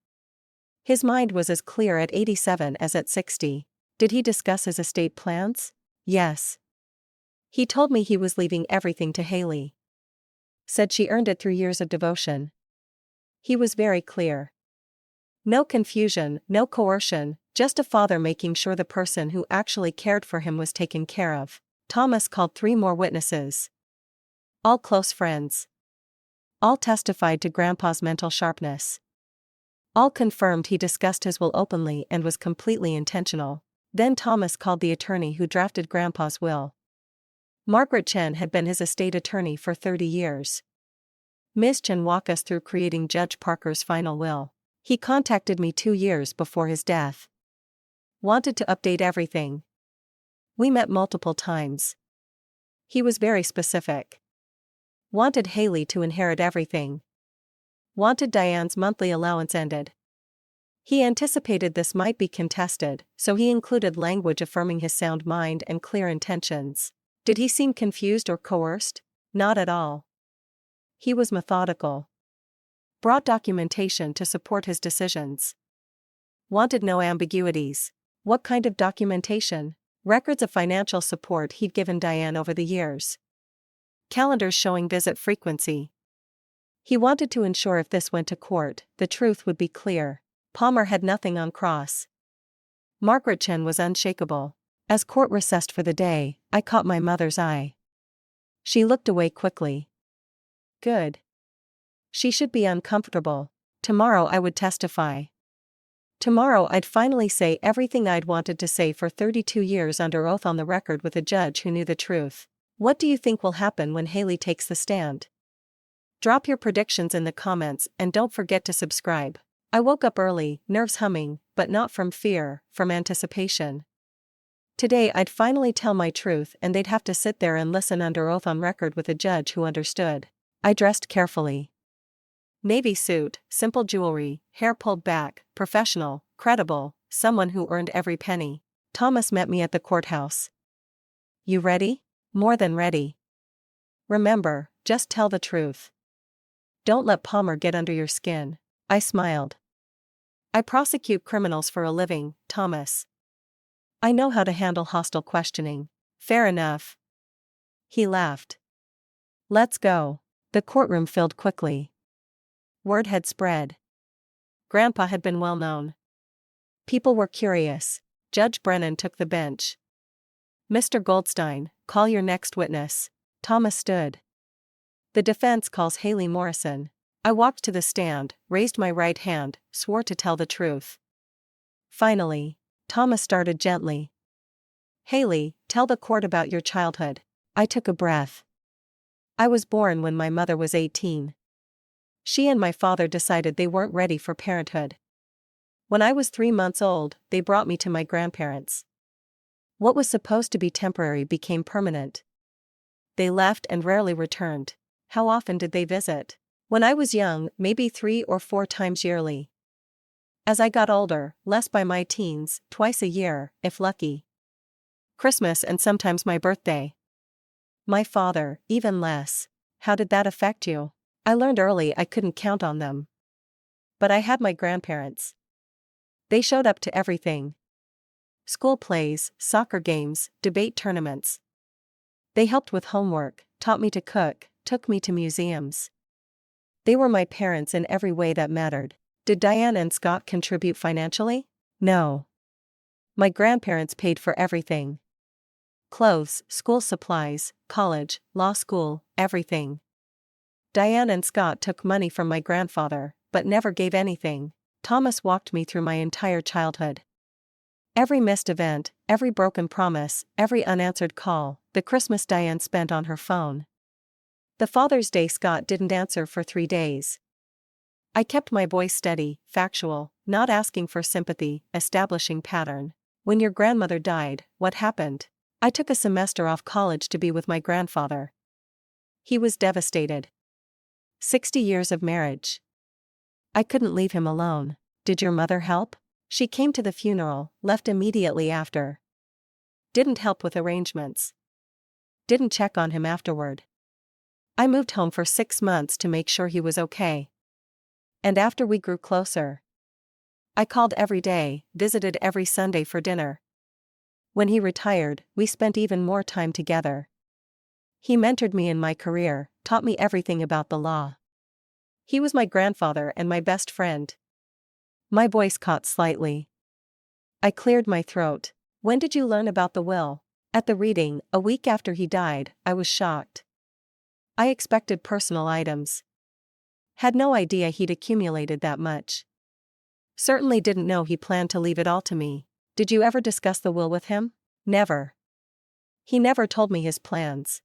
A: His mind was as clear at 87 as at 60. Did he discuss his estate plans? Yes. He told me he was leaving everything to Haley. Said she earned it through years of devotion. He was very clear. No confusion, no coercion, just a father making sure the person who actually cared for him was taken care of. Thomas called 3 more witnesses. All close friends. All testified to Grandpa's mental sharpness. All confirmed he discussed his will openly and was completely intentional. Then Thomas called the attorney who drafted Grandpa's will. Margaret Chen had been his estate attorney for 30 years. Ms. Chen walked us through creating Judge Parker's final will. He contacted me 2 years before his death. Wanted to update everything. We met multiple times. He was very specific. Wanted Haley to inherit everything. Wanted Diane's monthly allowance ended. He anticipated this might be contested, so he included language affirming his sound mind and clear intentions. Did he seem confused or coerced? Not at all. He was methodical. Brought documentation to support his decisions. Wanted no ambiguities. What kind of documentation? Records of financial support he'd given Diane over the years. Calendars showing visit frequency. He wanted to ensure if this went to court, the truth would be clear. Palmer had nothing on cross. Margaret Chen was unshakable. As court recessed for the day, I caught my mother's eye. She looked away quickly. Good. She should be uncomfortable. Tomorrow I would testify. Tomorrow I'd finally say everything I'd wanted to say for 32 years under oath on the record with a judge who knew the truth. What do you think will happen when Haley takes the stand? Drop your predictions in the comments and don't forget to subscribe. I woke up early, nerves humming, but not from fear, from anticipation. Today I'd finally tell my truth and they'd have to sit there and listen under oath on record with a judge who understood. I dressed carefully. Navy suit, simple jewelry, hair pulled back, professional, credible, someone who earned every penny. Thomas met me at the courthouse. You ready? More than ready. Remember, just tell the truth. Don't let Palmer get under your skin. I smiled. I prosecute criminals for a living, Thomas. I know how to handle hostile questioning. Fair enough. He laughed. Let's go. The courtroom filled quickly. Word had spread. Grandpa had been well known. People were curious. Judge Brennan took the bench. Mr. Goldstein, call your next witness. Thomas stood. The defense calls Haley Morrison. I walked to the stand, raised my right hand, swore to tell the truth. Finally, Thomas started gently. Haley, tell the court about your childhood. I took a breath. I was born when my mother was 18. She and my father decided they weren't ready for parenthood. When I was 3 months old, they brought me to my grandparents. What was supposed to be temporary became permanent. They left and rarely returned. How often did they visit? When I was young, maybe 3 or 4 times yearly. As I got older, less by my teens, twice a year, if lucky. Christmas and sometimes my birthday. My father, even less. How did that affect you? I learned early I couldn't count on them. But I had my grandparents. They showed up to everything. School plays, soccer games, debate tournaments. They helped with homework, taught me to cook, took me to museums. They were my parents in every way that mattered. Did Diane and Scott contribute financially? No. My grandparents paid for everything. Clothes, school supplies, college, law school, everything. Diane and Scott took money from my grandfather, but never gave anything. Thomas walked me through my entire childhood. Every missed event, every broken promise, every unanswered call, the Christmas Diane spent on her phone. The Father's Day Scott didn't answer for 3 days. I kept my voice steady, factual, not asking for sympathy, establishing pattern. When your grandmother died, what happened? I took a semester off college to be with my grandfather. He was devastated. 60 years of marriage. I couldn't leave him alone. Did your mother help? She came to the funeral, left immediately after. Didn't help with arrangements. Didn't check on him afterward. I moved home for 6 months to make sure he was okay. And after we grew closer, I called every day, visited every Sunday for dinner. When he retired, we spent even more time together. He mentored me in my career, taught me everything about the law. He was my grandfather and my best friend. My voice caught slightly. I cleared my throat. When did you learn about the will? At the reading, a week after he died, I was shocked. I expected personal items. Had no idea he'd accumulated that much. Certainly didn't know he planned to leave it all to me. Did you ever discuss the will with him? Never. He never told me his plans.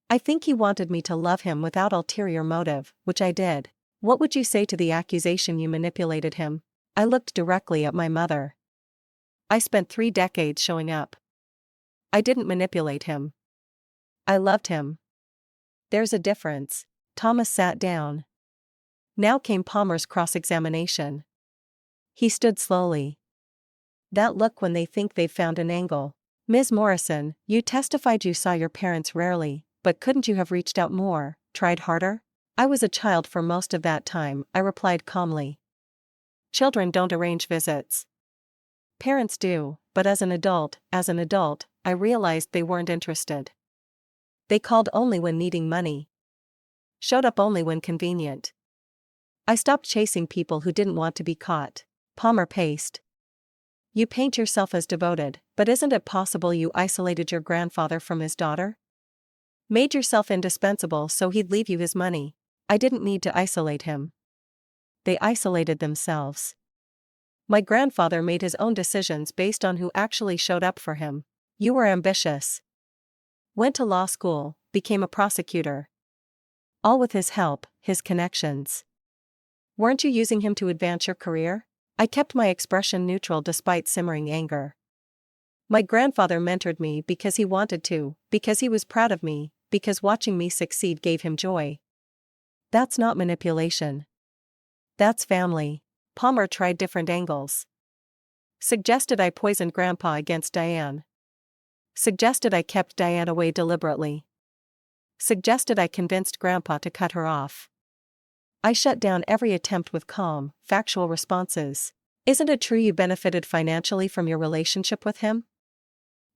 A: I think he wanted me to love him without ulterior motive, which I did. What would you say to the accusation you manipulated him? I looked directly at my mother. I spent 3 decades showing up. I didn't manipulate him. I loved him. There's a difference. Thomas sat down. Now came Palmer's cross-examination. He stood slowly. That look when they think they've found an angle. Ms. Morrison, you testified you saw your parents rarely, but couldn't you have reached out more, tried harder? I was a child for most of that time, I replied calmly. Children don't arrange visits. Parents do, but as an adult, I realized they weren't interested. They called only when needing money. Showed up only when convenient. I stopped chasing people who didn't want to be caught. Palmer paced. You paint yourself as devoted, but isn't it possible you isolated your grandfather from his daughter? Made yourself indispensable so he'd leave you his money. I didn't need to isolate him. They isolated themselves. My grandfather made his own decisions based on who actually showed up for him. You were ambitious. Went to law school, became a prosecutor. All with his help, his connections. Weren't you using him to advance your career? I kept my expression neutral despite simmering anger. My grandfather mentored me because he wanted to, because he was proud of me, because watching me succeed gave him joy. That's not manipulation. That's family. Palmer tried different angles. Suggested I poisoned Grandpa against Diane. Suggested I kept Diane away deliberately. Suggested I convinced Grandpa to cut her off. I shut down every attempt with calm, factual responses. Isn't it true you benefited financially from your relationship with him?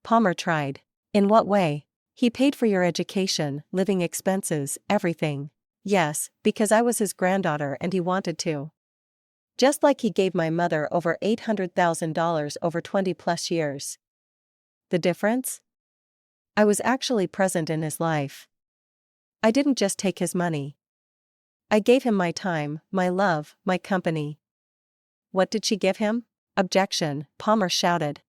A: Palmer tried. In what way? He paid for your education, living expenses, everything. Yes, because I was his granddaughter and he wanted to. Just like he gave my mother over $800,000 over 20+ years. The difference? I was actually present in his life. I didn't just take his money. I gave him my time, my love, my company. What did she give him? Objection, Palmer shouted.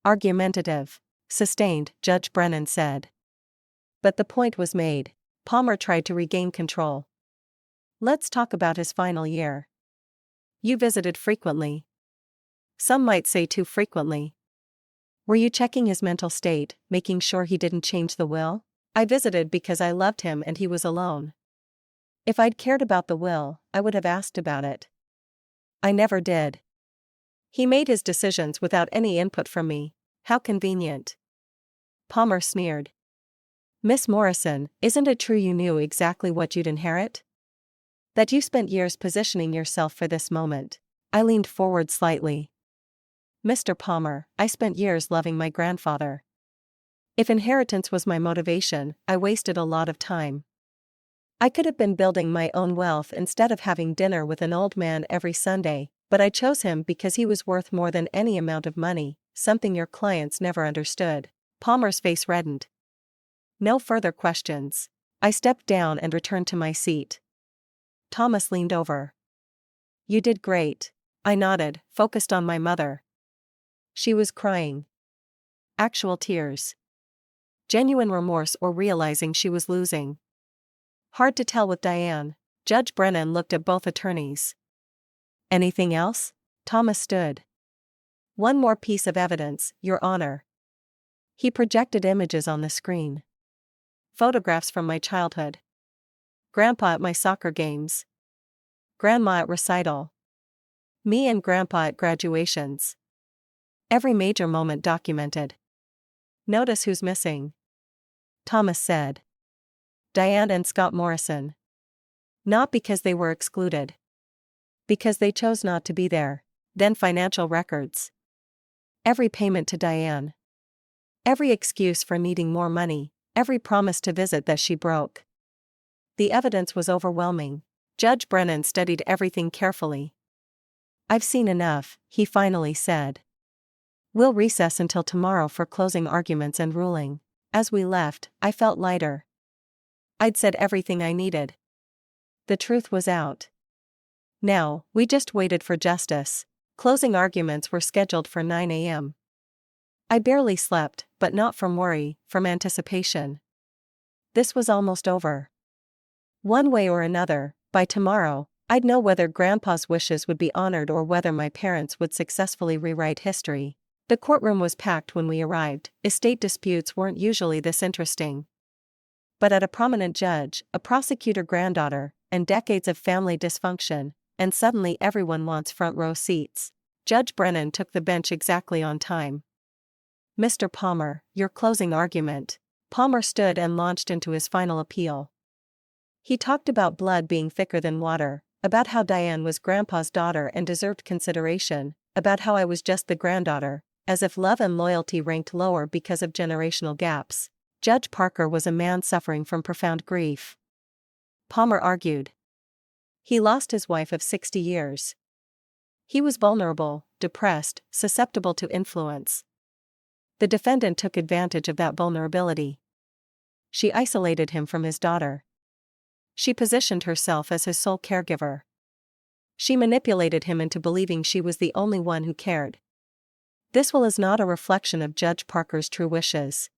A: Argumentative. Sustained, Judge Brennan said. But the point was made. Palmer tried to regain control. Let's talk about his final year. You visited frequently. Some might say too frequently. Were you checking his mental state, making sure he didn't change the will? I visited because I loved him and he was alone. If I'd cared about the will, I would have asked about it. I never did. He made his decisions without any input from me. How convenient. Palmer sneered. Miss Morrison, isn't it true you knew exactly what you'd inherit? That you spent years positioning yourself for this moment? I leaned forward slightly. Mr. Palmer, I spent years loving my grandfather. If inheritance was my motivation, I wasted a lot of time. I could have been building my own wealth instead of having dinner with an old man every Sunday, but I chose him because he was worth more than any amount of money, something your clients never understood. Palmer's face reddened. No further questions. I stepped down and returned to my seat. Thomas leaned over. You did great. I nodded, focused on my mother. She was crying. Actual tears. Genuine remorse or realizing she was losing. Hard to tell with Diane. Judge Brennan looked at both attorneys. Anything else? Thomas stood. One more piece of evidence, Your Honor. He projected images on the screen. Photographs from my childhood. Grandpa at my soccer games. Grandma at recital. Me and Grandpa at graduations. Every major moment documented. Notice who's missing. Thomas said. Diane and Scott Morrison. Not because they were excluded. Because they chose not to be there. Then financial records. Every payment to Diane. Every excuse for needing more money. Every promise to visit that she broke. The evidence was overwhelming. Judge Brennan studied everything carefully. I've seen enough, he finally said. We'll recess until tomorrow for closing arguments and ruling. As we left, I felt lighter. I'd said everything I needed. The truth was out. Now, we just waited for justice. Closing arguments were scheduled for 9 a.m. I barely slept, but not from worry, from anticipation. This was almost over. One way or another, by tomorrow, I'd know whether Grandpa's wishes would be honored or whether my parents would successfully rewrite history. The courtroom was packed when we arrived. Estate disputes weren't usually this interesting. But at a prominent judge, a prosecutor granddaughter, and decades of family dysfunction, and suddenly everyone wants front row seats. Judge Brennan took the bench exactly on time. "Mr. Palmer, your closing argument." Palmer stood and launched into his final appeal. He talked about blood being thicker than water, about how Diane was Grandpa's daughter and deserved consideration, about how I was just the granddaughter, as if love and loyalty ranked lower because of generational gaps. Judge Parker was a man suffering from profound grief. Palmer argued. He lost his wife of 60 years. He was vulnerable, depressed, susceptible to influence. The defendant took advantage of that vulnerability. She isolated him from his daughter. She positioned herself as his sole caregiver. She manipulated him into believing she was the only one who cared. This will is not a reflection of Judge Parker's true wishes.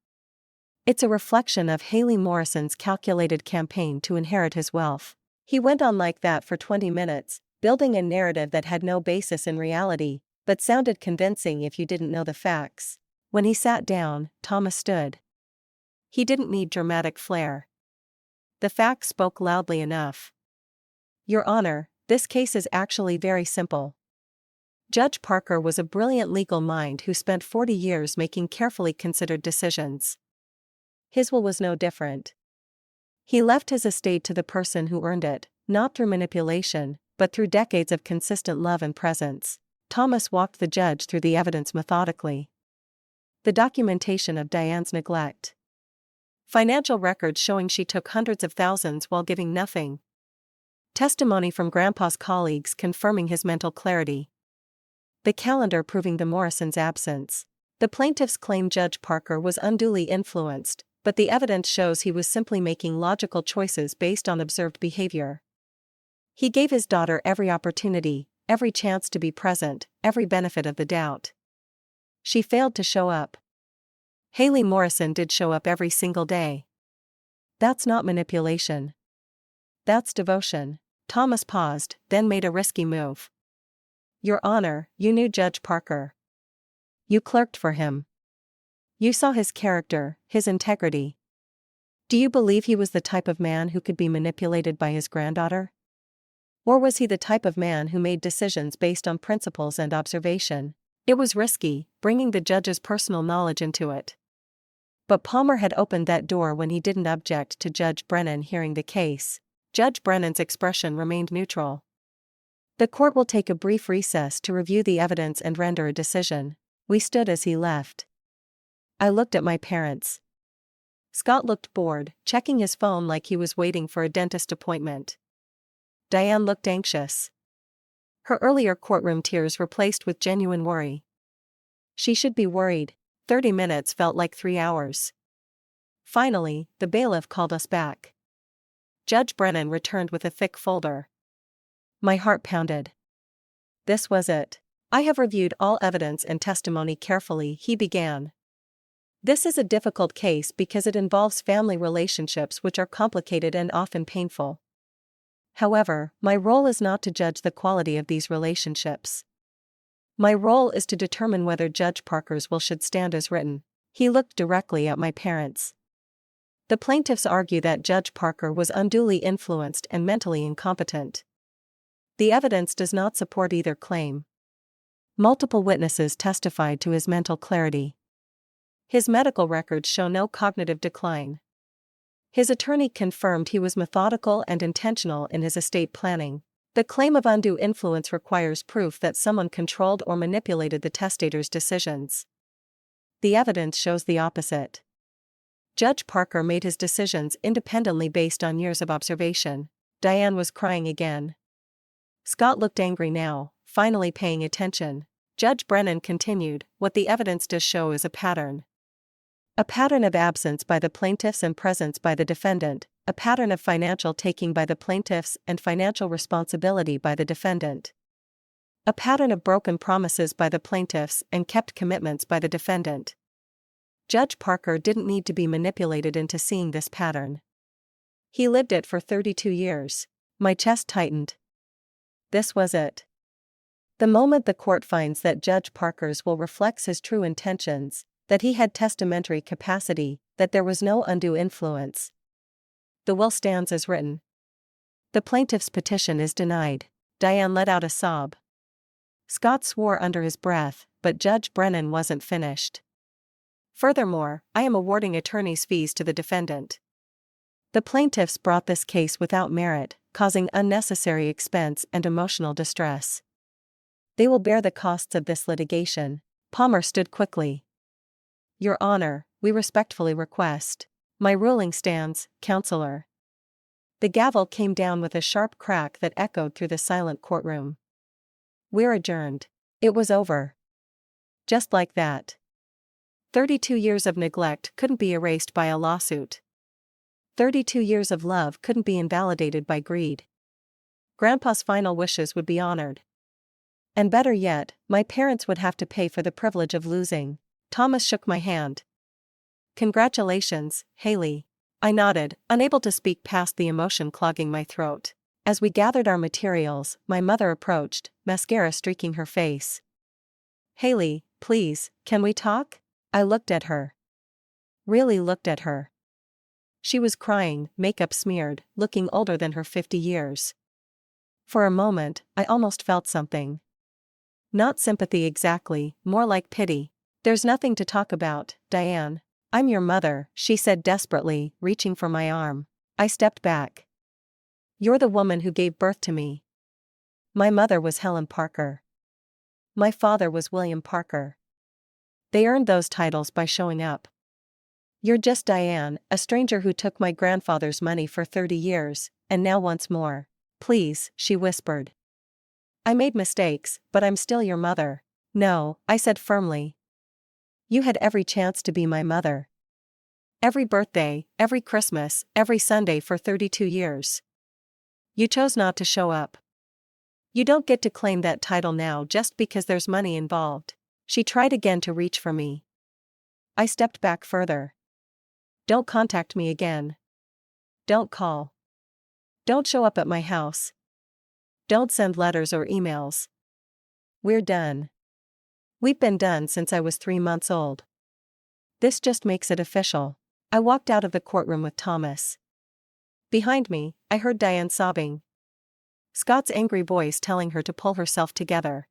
A: It's a reflection of Haley Morrison's calculated campaign to inherit his wealth. He went on like that for 20 minutes, building a narrative that had no basis in reality, but sounded convincing if you didn't know the facts. When he sat down, Thomas stood. He didn't need dramatic flair. The facts spoke loudly enough. Your Honor, this case is actually very simple. Judge Parker was a brilliant legal mind who spent 40 years making carefully considered decisions. His will was no different. He left his estate to the person who earned it, not through manipulation, but through decades of consistent love and presence. Thomas walked the judge through the evidence methodically. The documentation of Diane's neglect. Financial records showing she took hundreds of thousands while giving nothing. Testimony from Grandpa's colleagues confirming his mental clarity. The calendar proving the Morrisons' absence. The plaintiffs claim Judge Parker was unduly influenced, but the evidence shows he was simply making logical choices based on observed behavior. He gave his daughter every opportunity, every chance to be present, every benefit of the doubt. She failed to show up. Haley Morrison did show up every single day. That's not manipulation. That's devotion. Thomas paused, then made a risky move. Your Honor, you knew Judge Parker. You clerked for him. You saw his character, his integrity. Do you believe he was the type of man who could be manipulated by his granddaughter? Or was he the type of man who made decisions based on principles and observation? It was risky, bringing the judge's personal knowledge into it. But Palmer had opened that door when he didn't object to Judge Brennan hearing the case. Judge Brennan's expression remained neutral. The court will take a brief recess to review the evidence and render a decision. We stood as he left. I looked at my parents. Scott looked bored, checking his phone like he was waiting for a dentist appointment. Diane looked anxious. Her earlier courtroom tears replaced with genuine worry. She should be worried. 30 minutes felt like 3 hours. Finally, the bailiff called us back. Judge Brennan returned with a thick folder. My heart pounded. This was it. I have reviewed all evidence and testimony carefully, he began. This is a difficult case because it involves family relationships which are complicated and often painful. However, my role is not to judge the quality of these relationships. My role is to determine whether Judge Parker's will should stand as written. He looked directly at my parents. The plaintiffs argue that Judge Parker was unduly influenced and mentally incompetent. The evidence does not support either claim. Multiple witnesses testified to his mental clarity. His medical records show no cognitive decline. His attorney confirmed he was methodical and intentional in his estate planning. The claim of undue influence requires proof that someone controlled or manipulated the testator's decisions. The evidence shows the opposite. Judge Parker made his decisions independently based on years of observation. Diane was crying again. Scott looked angry now, finally paying attention. Judge Brennan continued, what the evidence does show is a pattern. A pattern of absence by the plaintiffs and presence by the defendant, a pattern of financial taking by the plaintiffs and financial responsibility by the defendant. A pattern of broken promises by the plaintiffs and kept commitments by the defendant. Judge Parker didn't need to be manipulated into seeing this pattern. He lived it for 32 years. My chest tightened. This was it. The moment the court finds that Judge Parker's will reflects his true intentions, that he had testamentary capacity, that there was no undue influence. The will stands as written. The plaintiff's petition is denied. Diane let out a sob. Scott swore under his breath, but Judge Brennan wasn't finished. Furthermore, I am awarding attorney's fees to the defendant. The plaintiffs brought this case without merit, causing unnecessary expense and emotional distress. They will bear the costs of this litigation. Palmer stood quickly. Your Honor, we respectfully request. My ruling stands, Counselor. The gavel came down with a sharp crack that echoed through the silent courtroom. We're adjourned. It was over. Just like that. 32 years of neglect couldn't be erased by a lawsuit. 32 years of love couldn't be invalidated by greed. Grandpa's final wishes would be honored. And better yet, my parents would have to pay for the privilege of losing. Thomas shook my hand. Congratulations, Haley. I nodded, unable to speak past the emotion clogging my throat. As we gathered our materials, my mother approached, mascara streaking her face. Haley, please, can we talk? I looked at her. Really looked at her. She was crying, makeup smeared, looking older than her 50 years. For a moment, I almost felt something. Not sympathy exactly, more like pity. There's nothing to talk about, Diane. I'm your mother, she said desperately, reaching for my arm. I stepped back. You're the woman who gave birth to me. My mother was Helen Parker. My father was William Parker. They earned those titles by showing up. You're just Diane, a stranger who took my grandfather's money for 30 years, and now wants more. Please, she whispered. I made mistakes, but I'm still your mother. No, I said firmly. You had every chance to be my mother. Every birthday, every Christmas, every Sunday for 32 years. You chose not to show up. You don't get to claim that title now just because there's money involved. She tried again to reach for me. I stepped back further. Don't contact me again. Don't call. Don't show up at my house. Don't send letters or emails. We're done. We've been done since I was 3 months old. This just makes it official. I walked out of the courtroom with Thomas. Behind me, I heard Diane sobbing. Scott's angry voice telling her to pull herself together.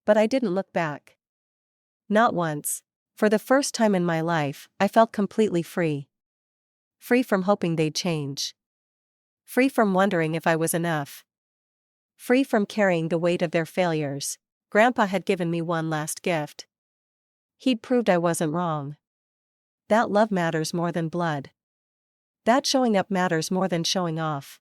A: But I didn't look back. Not once. For the first time in my life, I felt completely free. Free from hoping they'd change. Free from wondering if I was enough. Free from carrying the weight of their failures. Grandpa had given me one last gift. He'd proved I wasn't wrong. That love matters more than blood. That showing up matters more than showing off.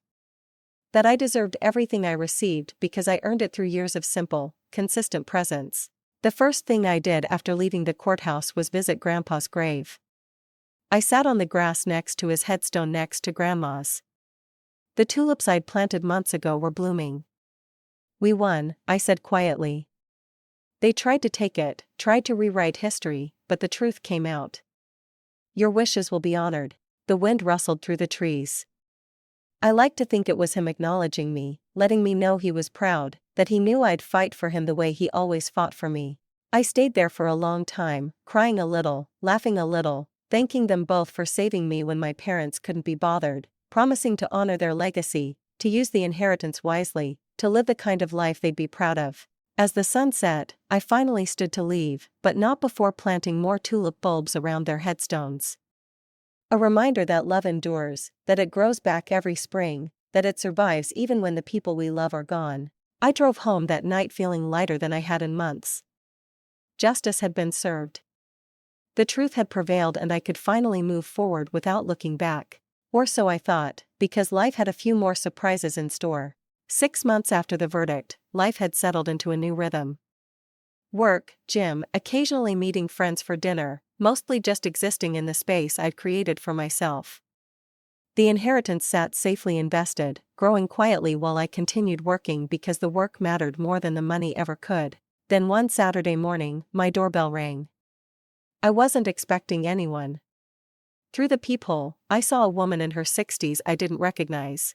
A: That I deserved everything I received because I earned it through years of simple, consistent presence. The first thing I did after leaving the courthouse was visit Grandpa's grave. I sat on the grass next to his headstone next to Grandma's. The tulips I'd planted months ago were blooming. We won, I said quietly. They tried to take it, tried to rewrite history, but the truth came out. Your wishes will be honored. The wind rustled through the trees. I like to think it was him acknowledging me, letting me know he was proud, that he knew I'd fight for him the way he always fought for me. I stayed there for a long time, crying a little, laughing a little, thanking them both for saving me when my parents couldn't be bothered, promising to honor their legacy, to use the inheritance wisely, to live the kind of life they'd be proud of. As the sun set, I finally stood to leave, but not before planting more tulip bulbs around their headstones. A reminder that love endures, that it grows back every spring, that it survives even when the people we love are gone. I drove home that night feeling lighter than I had in months. Justice had been served. The truth had prevailed and I could finally move forward without looking back. Or so I thought, because life had a few more surprises in store. 6 months after the verdict, life had settled into a new rhythm. Work, gym, occasionally meeting friends for dinner, mostly just existing in the space I'd created for myself. The inheritance sat safely invested, growing quietly while I continued working because the work mattered more than the money ever could. Then one Saturday morning, my doorbell rang. I wasn't expecting anyone. Through the peephole, I saw a woman in her 60s I didn't recognize.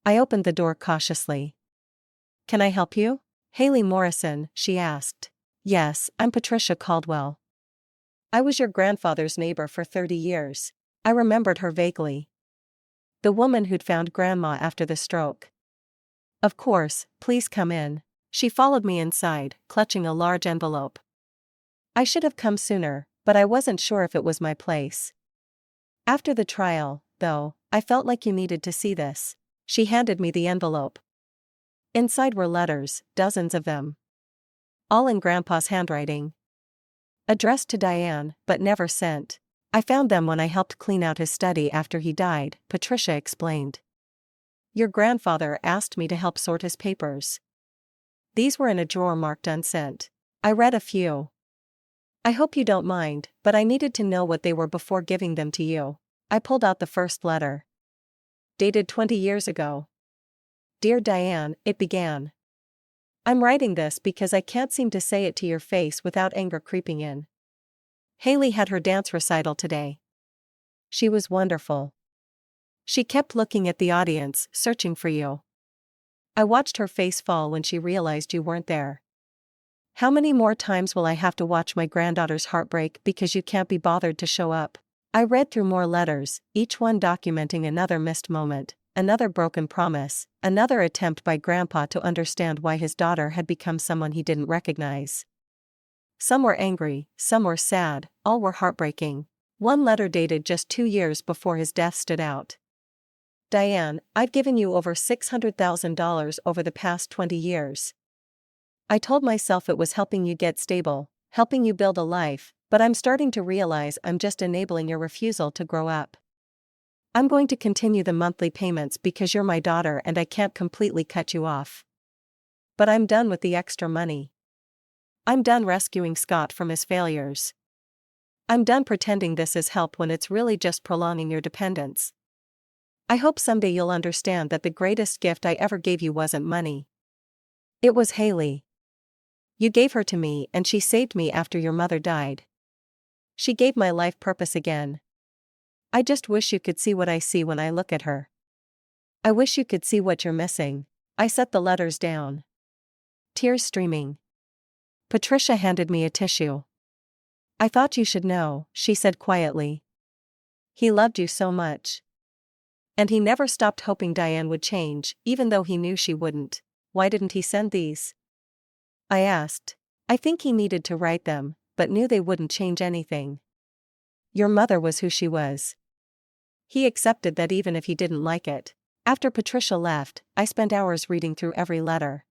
A: I opened the door cautiously. "Can I help you?" "Haley Morrison," she asked. "Yes, I'm Patricia Caldwell. I was your grandfather's neighbor for 30 years. I remembered her vaguely. The woman who'd found Grandma after the stroke. "Of course, please come in." She followed me inside, clutching a large envelope. "I should have come sooner, but I wasn't sure if it was my place. After the trial, though, I felt like you needed to see this." She handed me the envelope. Inside were letters, dozens of them. All in Grandpa's handwriting. Addressed to Diane, but never sent. "I found them when I helped clean out his study after he died," Patricia explained. "Your grandfather asked me to help sort his papers. These were in a drawer marked unsent." I read a few. "I hope you don't mind, but I needed to know what they were before giving them to you." I pulled out the first letter. Dated 20 years ago. "Dear Diane," it began. "I'm writing this because I can't seem to say it to your face without anger creeping in. Haley had her dance recital today. She was wonderful. She kept looking at the audience, searching for you. I watched her face fall when she realized you weren't there. How many more times will I have to watch my granddaughter's heartbreak because you can't be bothered to show up?" I read through more letters, each one documenting another missed moment, another broken promise, another attempt by Grandpa to understand why his daughter had become someone he didn't recognize. Some were angry, some were sad, all were heartbreaking. One letter dated just 2 years before his death stood out. "Diane, I've given you over $600,000 over the past 20 years. I told myself it was helping you get stable, helping you build a life, but I'm starting to realize I'm just enabling your refusal to grow up. I'm going to continue the monthly payments because you're my daughter and I can't completely cut you off. But I'm done with the extra money. I'm done rescuing Scott from his failures. I'm done pretending this is help when it's really just prolonging your dependence. I hope someday you'll understand that the greatest gift I ever gave you wasn't money. It was Haley. You gave her to me and she saved me after your mother died. She gave my life purpose again. I just wish you could see what I see when I look at her. I wish you could see what you're missing." I set the letters down. Tears streaming. Patricia handed me a tissue. "I thought you should know," she said quietly. "He loved you so much. And he never stopped hoping Diane would change, even though he knew she wouldn't." "Why didn't he send these?" I asked. "I think he needed to write them, but knew they wouldn't change anything. Your mother was who she was. He accepted that even if he didn't like it." After Patricia left, I spent hours reading through every letter.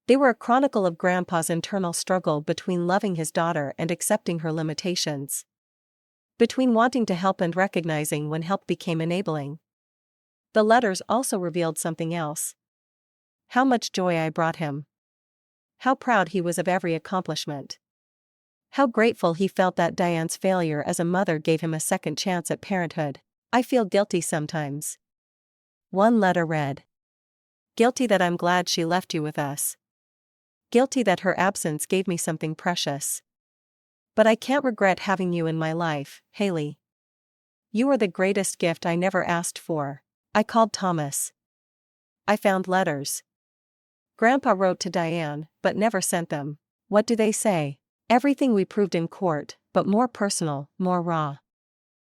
A: They were a chronicle of Grandpa's internal struggle between loving his daughter and accepting her limitations. Between wanting to help and recognizing when help became enabling. The letters also revealed something else. How much joy I brought him. How proud he was of every accomplishment. How grateful he felt that Diane's failure as a mother gave him a second chance at parenthood. "I feel guilty sometimes." One letter read. "Guilty that I'm glad she left you with us. Guilty that her absence gave me something precious. But I can't regret having you in my life, Haley. You were the greatest gift I never asked for." I called Thomas. I found letters. Grandpa wrote to Diane, but never sent them. What do they say? Everything we proved in court, but more personal, more raw.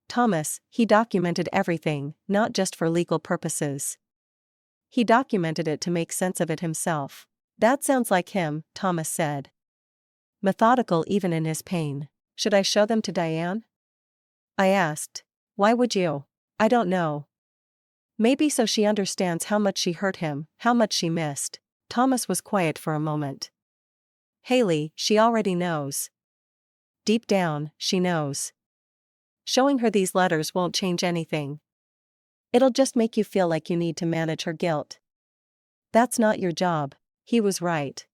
A: Thomas, he documented everything, not just for legal purposes. He documented it to make sense of it himself. That sounds like him, Thomas said. Methodical even in his pain. Should I show them to Diane? I asked. Why would you? I don't know. Maybe so she understands how much she hurt him, how much she missed. Thomas was quiet for a moment. Haley, she already knows. Deep down, she knows. Showing her these letters won't change anything. It'll just make you feel like you need to manage her guilt. That's not your job. He was right.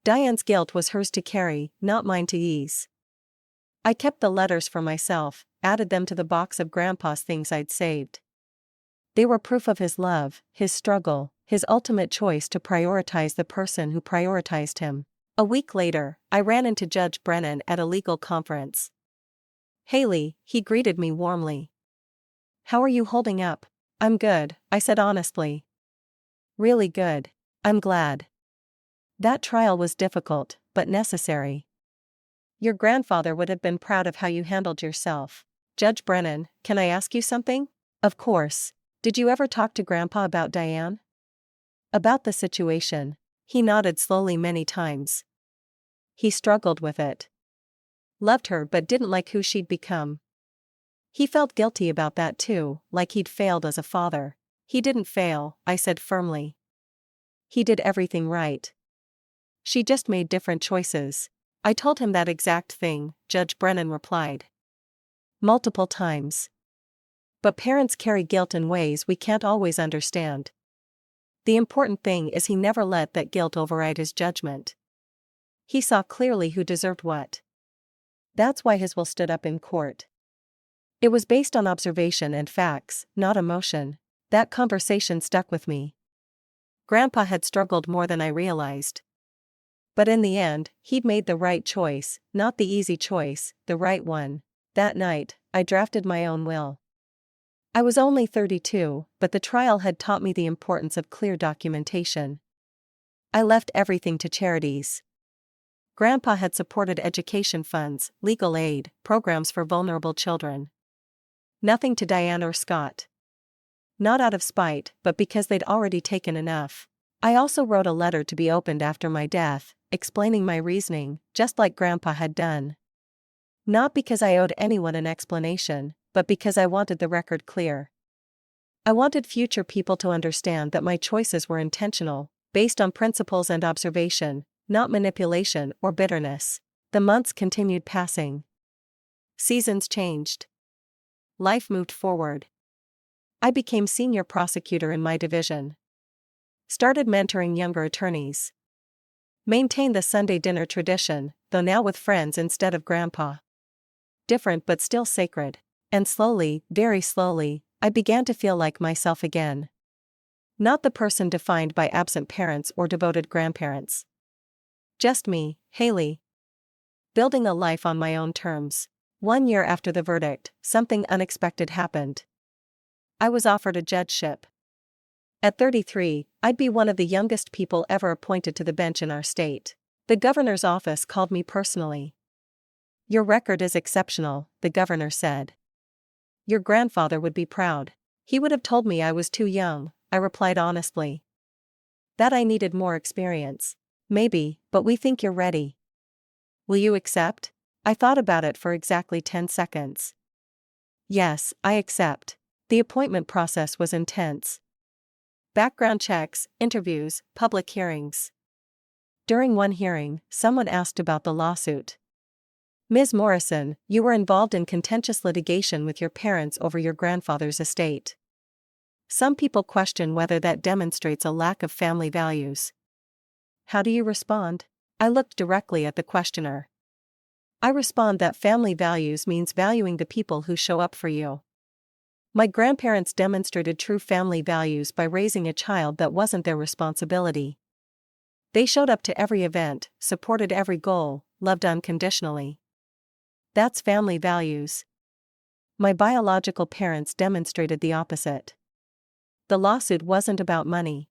A: Diane's guilt was hers to carry, not mine to ease. I kept the letters for myself, added them to the box of Grandpa's things I'd saved. They were proof of his love, his struggle, his ultimate choice to prioritize the person who prioritized him. A week later, I ran into Judge Brennan at a legal conference. "Haley," he greeted me warmly. "How are you holding up?" "I'm good," I said honestly. "Really good. I'm glad. That trial was difficult, but necessary. Your grandfather would have been proud of how you handled yourself." "Judge Brennan, can I ask you something?" "Of course. Did you ever talk to Grandpa about Diane?" "About the situation?" He nodded slowly many times. He struggled with it. Loved her but didn't like who she'd become. He felt guilty about that too, like he'd failed as a father. "He didn't fail," I said firmly. "He did everything right. She just made different choices." "I told him that exact thing," Judge Brennan replied. "Multiple times. But parents carry guilt in ways we can't always understand. The important thing is he never let that guilt override his judgment. He saw clearly who deserved what. That's why his will stood up in court. It was based on observation and facts, not emotion." That conversation stuck with me. Grandpa had struggled more than I realized. But in the end, he'd made the right choice, not the easy choice, the right one. That night, I drafted my own will. I was only 32, but the trial had taught me the importance of clear documentation. I left everything to charities. Grandpa had supported education funds, legal aid, programs for vulnerable children. Nothing to Diane or Scott. Not out of spite, but because they'd already taken enough. I also wrote a letter to be opened after my death, explaining my reasoning, just like Grandpa had done. Not because I owed anyone an explanation, but because I wanted the record clear. I wanted future people to understand that my choices were intentional, based on principles and observation, not manipulation or bitterness. The months continued passing. Seasons changed. Life moved forward. I became senior prosecutor in my division. Started mentoring younger attorneys. Maintained the Sunday dinner tradition, though now with friends instead of Grandpa. Different but still sacred. And slowly, very slowly, I began to feel like myself again. Not the person defined by absent parents or devoted grandparents. Just me, Haley. Building a life on my own terms. 1 year after the verdict, something unexpected happened. I was offered a judgeship. At 33, I'd be one of the youngest people ever appointed to the bench in our state. The governor's office called me personally. "Your record is exceptional," the governor said. "Your grandfather would be proud." "He would have told me I was too young," I replied honestly. "That I needed more experience." "Maybe, but we think you're ready." "Will you accept?" I thought about it for exactly 10 seconds. "Yes, I accept." The appointment process was intense. Background checks, interviews, public hearings. During one hearing, someone asked about the lawsuit. "Ms. Morrison, you were involved in contentious litigation with your parents over your grandfather's estate. Some people question whether that demonstrates a lack of family values. How do you respond?" I looked directly at the questioner. "I respond that family values means valuing the people who show up for you. My grandparents demonstrated true family values by raising a child that wasn't their responsibility. They showed up to every event, supported every goal, loved unconditionally. That's family values. My biological parents demonstrated the opposite." The lawsuit wasn't about money.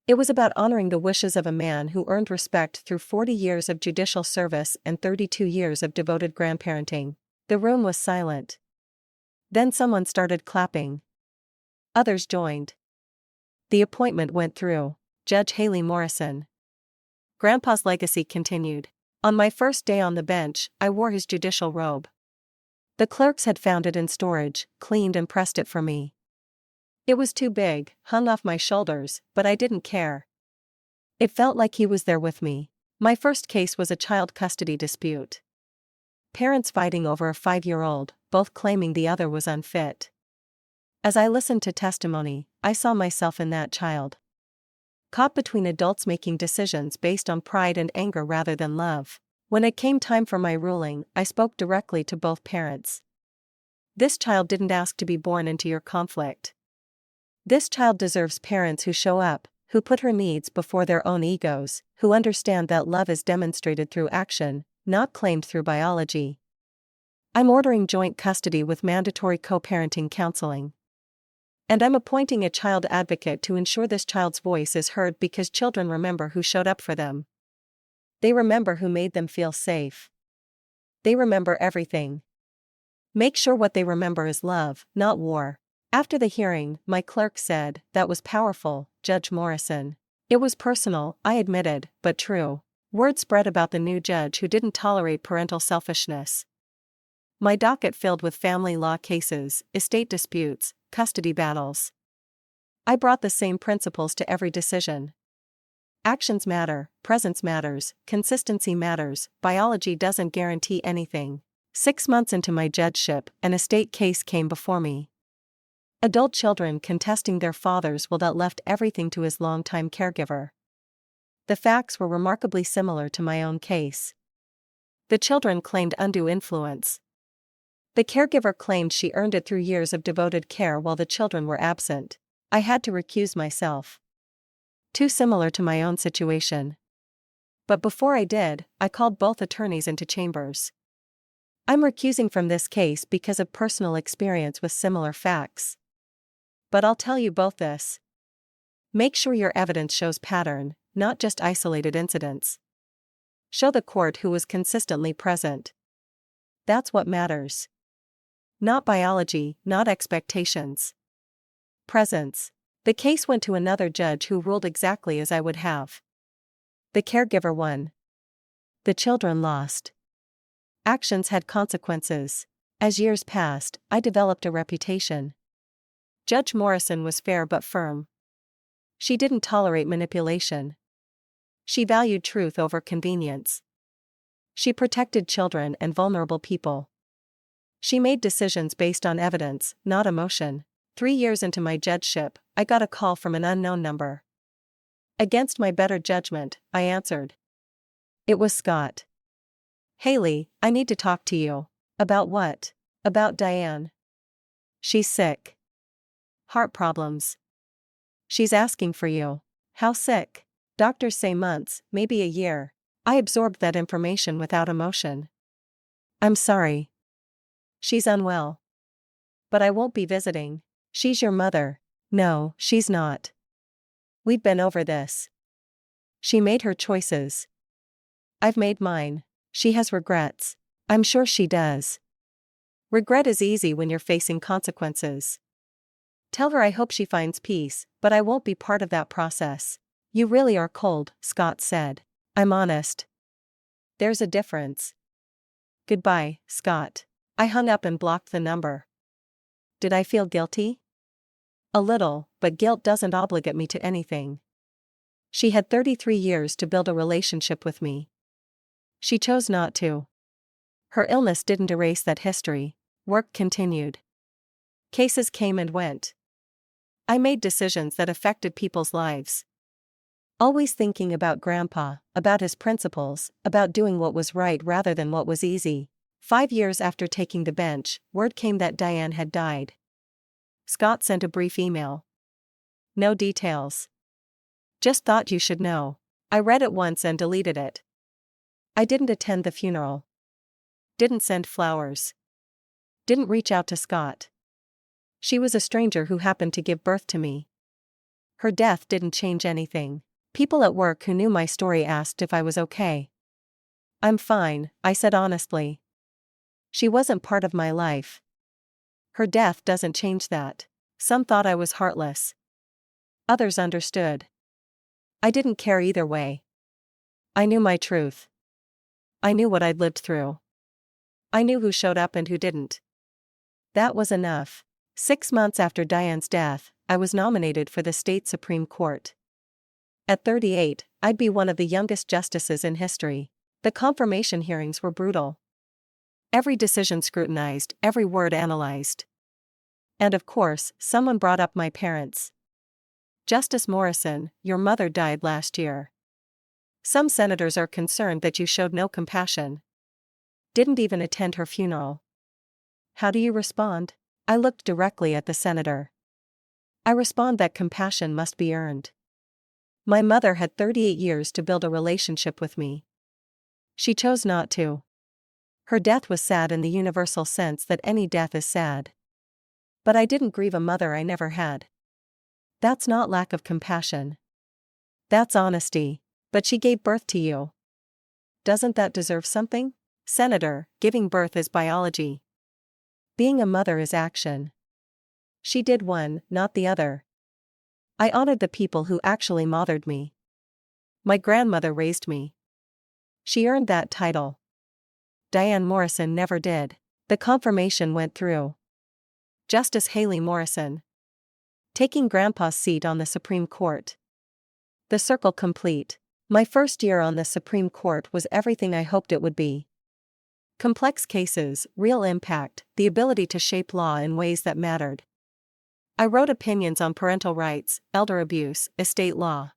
A: It was about honoring the wishes of a man who earned respect through 40 years of judicial service and 32 years of devoted grandparenting. The room was silent. Then someone started clapping. Others joined. The appointment went through. Judge Haley Morrison. Grandpa's legacy continued. On my first day on the bench, I wore his judicial robe. The clerks had found it in storage, cleaned and pressed it for me. It was too big, hung off my shoulders, but I didn't care. It felt like he was there with me. My first case was a child custody dispute. Parents fighting over a 5-year-old, both claiming the other was unfit. As I listened to testimony, I saw myself in that child. Caught between adults making decisions based on pride and anger rather than love. When it came time for my ruling, I spoke directly to both parents. This child didn't ask to be born into your conflict. This child deserves parents who show up, who put her needs before their own egos, who understand that love is demonstrated through action, not claimed through biology. I'm ordering joint custody with mandatory co-parenting counseling. And I'm appointing a child advocate to ensure this child's voice is heard because children remember who showed up for them. They remember who made them feel safe. They remember everything. Make sure what they remember is love, not war. After the hearing, my clerk said, "That was powerful, Judge Morrison." It was personal, I admitted, but true. Word spread about the new judge who didn't tolerate parental selfishness. My docket filled with family law cases, estate disputes, custody battles. I brought the same principles to every decision. Actions matter, presence matters, consistency matters, biology doesn't guarantee anything. 6 months into my judgeship, an estate case came before me. Adult children contesting their father's will that left everything to his longtime caregiver. The facts were remarkably similar to my own case. The children claimed undue influence. The caregiver claimed she earned it through years of devoted care while the children were absent. I had to recuse myself. Too similar to my own situation. But before I did, I called both attorneys into chambers. I'm recusing from this case because of personal experience with similar facts. But I'll tell you both this. Make sure your evidence shows pattern, not just isolated incidents. Show the court who was consistently present. That's what matters. Not biology, not expectations. Presence. The case went to another judge who ruled exactly as I would have. The caregiver won. The children lost. Actions had consequences. As years passed, I developed a reputation. Judge Morrison was fair but firm. She didn't tolerate manipulation. She valued truth over convenience. She protected children and vulnerable people. She made decisions based on evidence, not emotion. 3 years into my judgeship, I got a call from an unknown number. Against my better judgment, I answered. It was Scott. "Haley, I need to talk to you." "About what?" "About Diane. She's sick. Heart problems. She's asking for you." "How sick?" "Doctors say months, maybe a year." I absorbed that information without emotion. "I'm sorry." "She's unwell. But I won't be visiting." "She's your mother." "No, she's not. We've been over this. She made her choices. I've made mine. She has regrets." "I'm sure she does." Regret is easy when you're facing consequences. "Tell her I hope she finds peace, but I won't be part of that process." "You really are cold," Scott said. "I'm honest. There's a difference." "Goodbye, Scott." I hung up and blocked the number. Did I feel guilty? A little, but guilt doesn't obligate me to anything. She had 33 years to build a relationship with me. She chose not to. Her illness didn't erase that history. Work continued. Cases came and went. I made decisions that affected people's lives. Always thinking about Grandpa, about his principles, about doing what was right rather than what was easy. 5 years after taking the bench, word came that Diane had died. Scott sent a brief email. No details. Just thought you should know. I read it once and deleted it. I didn't attend the funeral. Didn't send flowers. Didn't reach out to Scott. She was a stranger who happened to give birth to me. Her death didn't change anything. People at work who knew my story asked if I was okay. "I'm fine," I said honestly. She wasn't part of my life. Her death doesn't change that. Some thought I was heartless. Others understood. I didn't care either way. I knew my truth. I knew what I'd lived through. I knew who showed up and who didn't. That was enough. 6 months after Diane's death, I was nominated for the state Supreme Court. At 38, I'd be one of the youngest justices in history. The confirmation hearings were brutal. Every decision scrutinized, every word analyzed. And of course, someone brought up my parents. "Justice Morrison, your mother died last year." Some senators are concerned that you showed no compassion. Didn't even attend her funeral. How do you respond? I looked directly at the senator. I respond that compassion must be earned. My mother had 38 years to build a relationship with me. She chose not to. Her death was sad in the universal sense that any death is sad. But I didn't grieve a mother I never had. That's not lack of compassion. That's honesty. But she gave birth to you. Doesn't that deserve something? Senator, giving birth is biology. Being a mother is action. She did one, not the other. I honored the people who actually mothered me. My grandmother raised me. She earned that title. Diane Morrison never did. The confirmation went through. Justice Haley Morrison. Taking Grandpa's seat on the Supreme Court. The circle complete. My first year on the Supreme Court was everything I hoped it would be. Complex cases, real impact, the ability to shape law in ways that mattered. I wrote opinions on parental rights, elder abuse, estate law.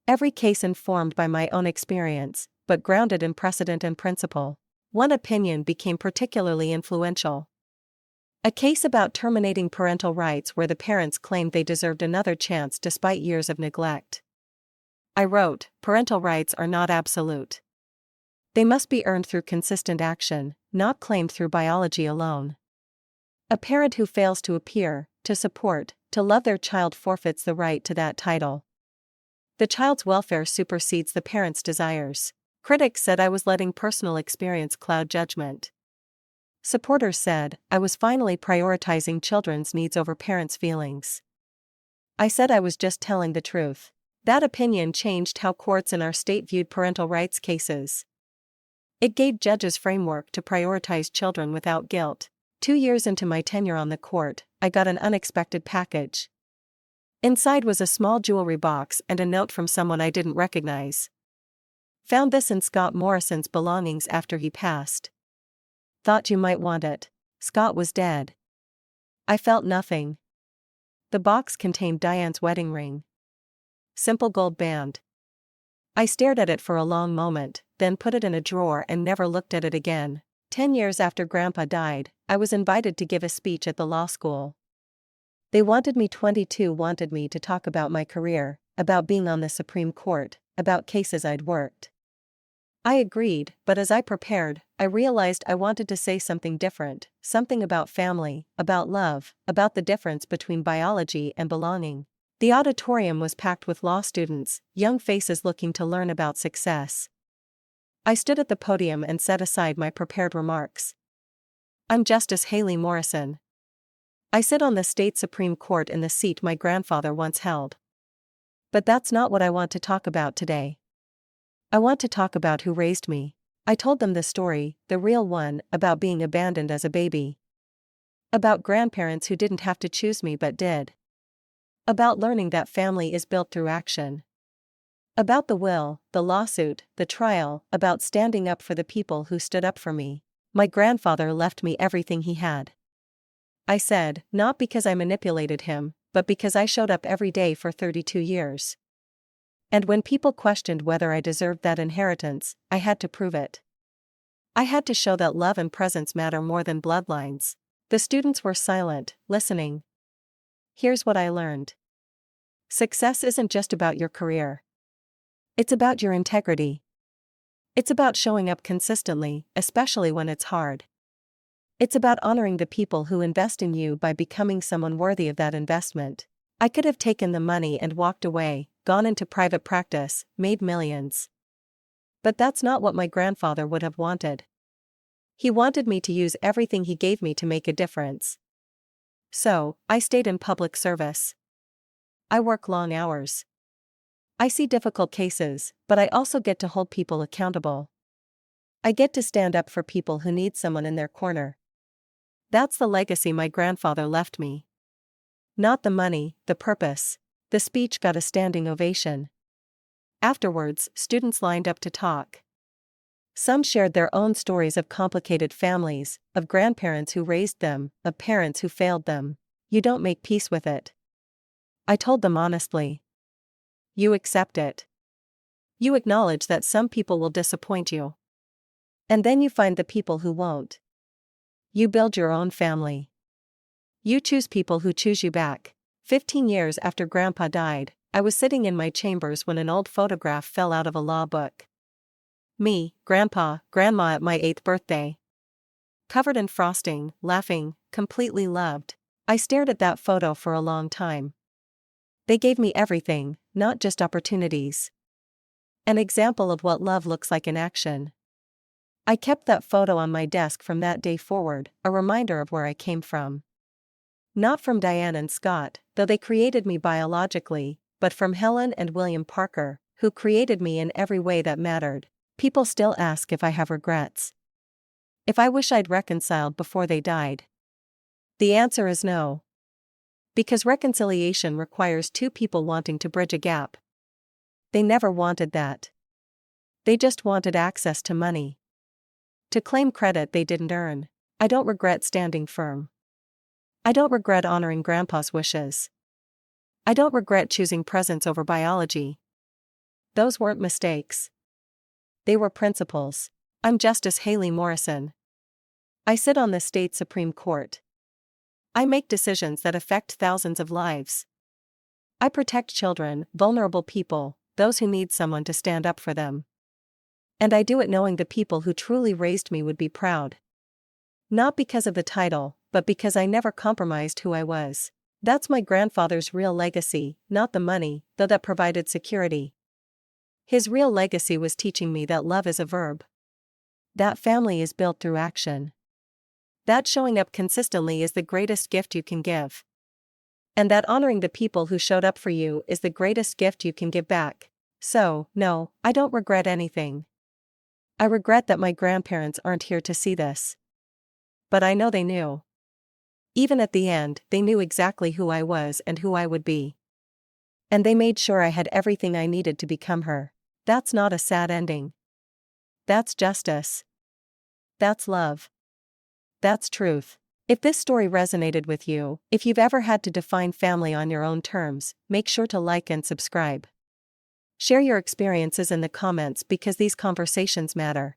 A: Every case informed by my own experience, but grounded in precedent and principle. One opinion became particularly influential. A case about terminating parental rights where the parents claimed they deserved another chance despite years of neglect. I wrote, parental rights are not absolute. They must be earned through consistent action, not claimed through biology alone. A parent who fails to appear, to support, to love their child forfeits the right to that title. The child's welfare supersedes the parent's desires. Critics said I was letting personal experience cloud judgment. Supporters said I was finally prioritizing children's needs over parents' feelings. I said I was just telling the truth. That opinion changed how courts in our state viewed parental rights cases. It gave judges framework to prioritize children without guilt. 2 years into my tenure on the court, I got an unexpected package. Inside was a small jewelry box and a note from someone I didn't recognize. Found this in Scott Morrison's belongings after he passed. Thought you might want it. Scott was dead. I felt nothing. The box contained Diane's wedding ring. Simple gold band. I stared at it for a long moment, then put it in a drawer and never looked at it again. 10 years after Grandpa died, I was invited to give a speech at the law school. They wanted me to talk about my career, about being on the Supreme Court, about cases I'd worked. I agreed, but as I prepared, I realized I wanted to say something different, something about family, about love, about the difference between biology and belonging. The auditorium was packed with law students, young faces looking to learn about success. I stood at the podium and set aside my prepared remarks. I'm Justice Haley Morrison. I sit on the state Supreme Court in the seat my grandfather once held. But that's not what I want to talk about today. I want to talk about who raised me. I told them the story, the real one, about being abandoned as a baby. About grandparents who didn't have to choose me but did. About learning that family is built through action. About the will, the lawsuit, the trial, about standing up for the people who stood up for me. My grandfather left me everything he had. I said, not because I manipulated him, but because I showed up every day for 32 years. And when people questioned whether I deserved that inheritance, I had to prove it. I had to show that love and presence matter more than bloodlines. The students were silent, listening. Here's what I learned. Success isn't just about your career. It's about your integrity. It's about showing up consistently, especially when it's hard. It's about honoring the people who invest in you by becoming someone worthy of that investment. I could have taken the money and walked away, gone into private practice, made millions. But that's not what my grandfather would have wanted. He wanted me to use everything he gave me to make a difference. So, I stayed in public service. I work long hours. I see difficult cases, but I also get to hold people accountable. I get to stand up for people who need someone in their corner. That's the legacy my grandfather left me. Not the money, the purpose. The speech got a standing ovation. Afterwards, students lined up to talk. Some shared their own stories of complicated families, of grandparents who raised them, of parents who failed them. You don't make peace with it. I told them honestly. You accept it. You acknowledge that some people will disappoint you. And then you find the people who won't. You build your own family. You choose people who choose you back. 15 years after Grandpa died, I was sitting in my chambers when an old photograph fell out of a law book. Me, Grandpa, Grandma at my 8th birthday. Covered in frosting, laughing, completely loved. I stared at that photo for a long time. They gave me everything, not just opportunities. An example of what love looks like in action. I kept that photo on my desk from that day forward, a reminder of where I came from. Not from Diane and Scott, though they created me biologically, but from Helen and William Parker, who created me in every way that mattered. People still ask if I have regrets. If I wish I'd reconciled before they died. The answer is no. Because reconciliation requires two people wanting to bridge a gap. They never wanted that. They just wanted access to money. To claim credit they didn't earn. I don't regret standing firm. I don't regret honoring Grandpa's wishes. I don't regret choosing presence over biology. Those weren't mistakes. They were principles. I'm Justice Haley Morrison. I sit on the state Supreme Court. I make decisions that affect thousands of lives. I protect children, vulnerable people, those who need someone to stand up for them. And I do it knowing the people who truly raised me would be proud. Not because of the title, but because I never compromised who I was. That's my grandfather's real legacy, not the money, though that provided security. His real legacy was teaching me that love is a verb. That family is built through action. That showing up consistently is the greatest gift you can give. And that honoring the people who showed up for you is the greatest gift you can give back. So, no, I don't regret anything. I regret that my grandparents aren't here to see this. But I know they knew. Even at the end, they knew exactly who I was and who I would be. And they made sure I had everything I needed to become her. That's not a sad ending. That's justice. That's love. That's truth. If this story resonated with you, if you've ever had to define family on your own terms, make sure to like and subscribe. Share your experiences in the comments because these conversations matter.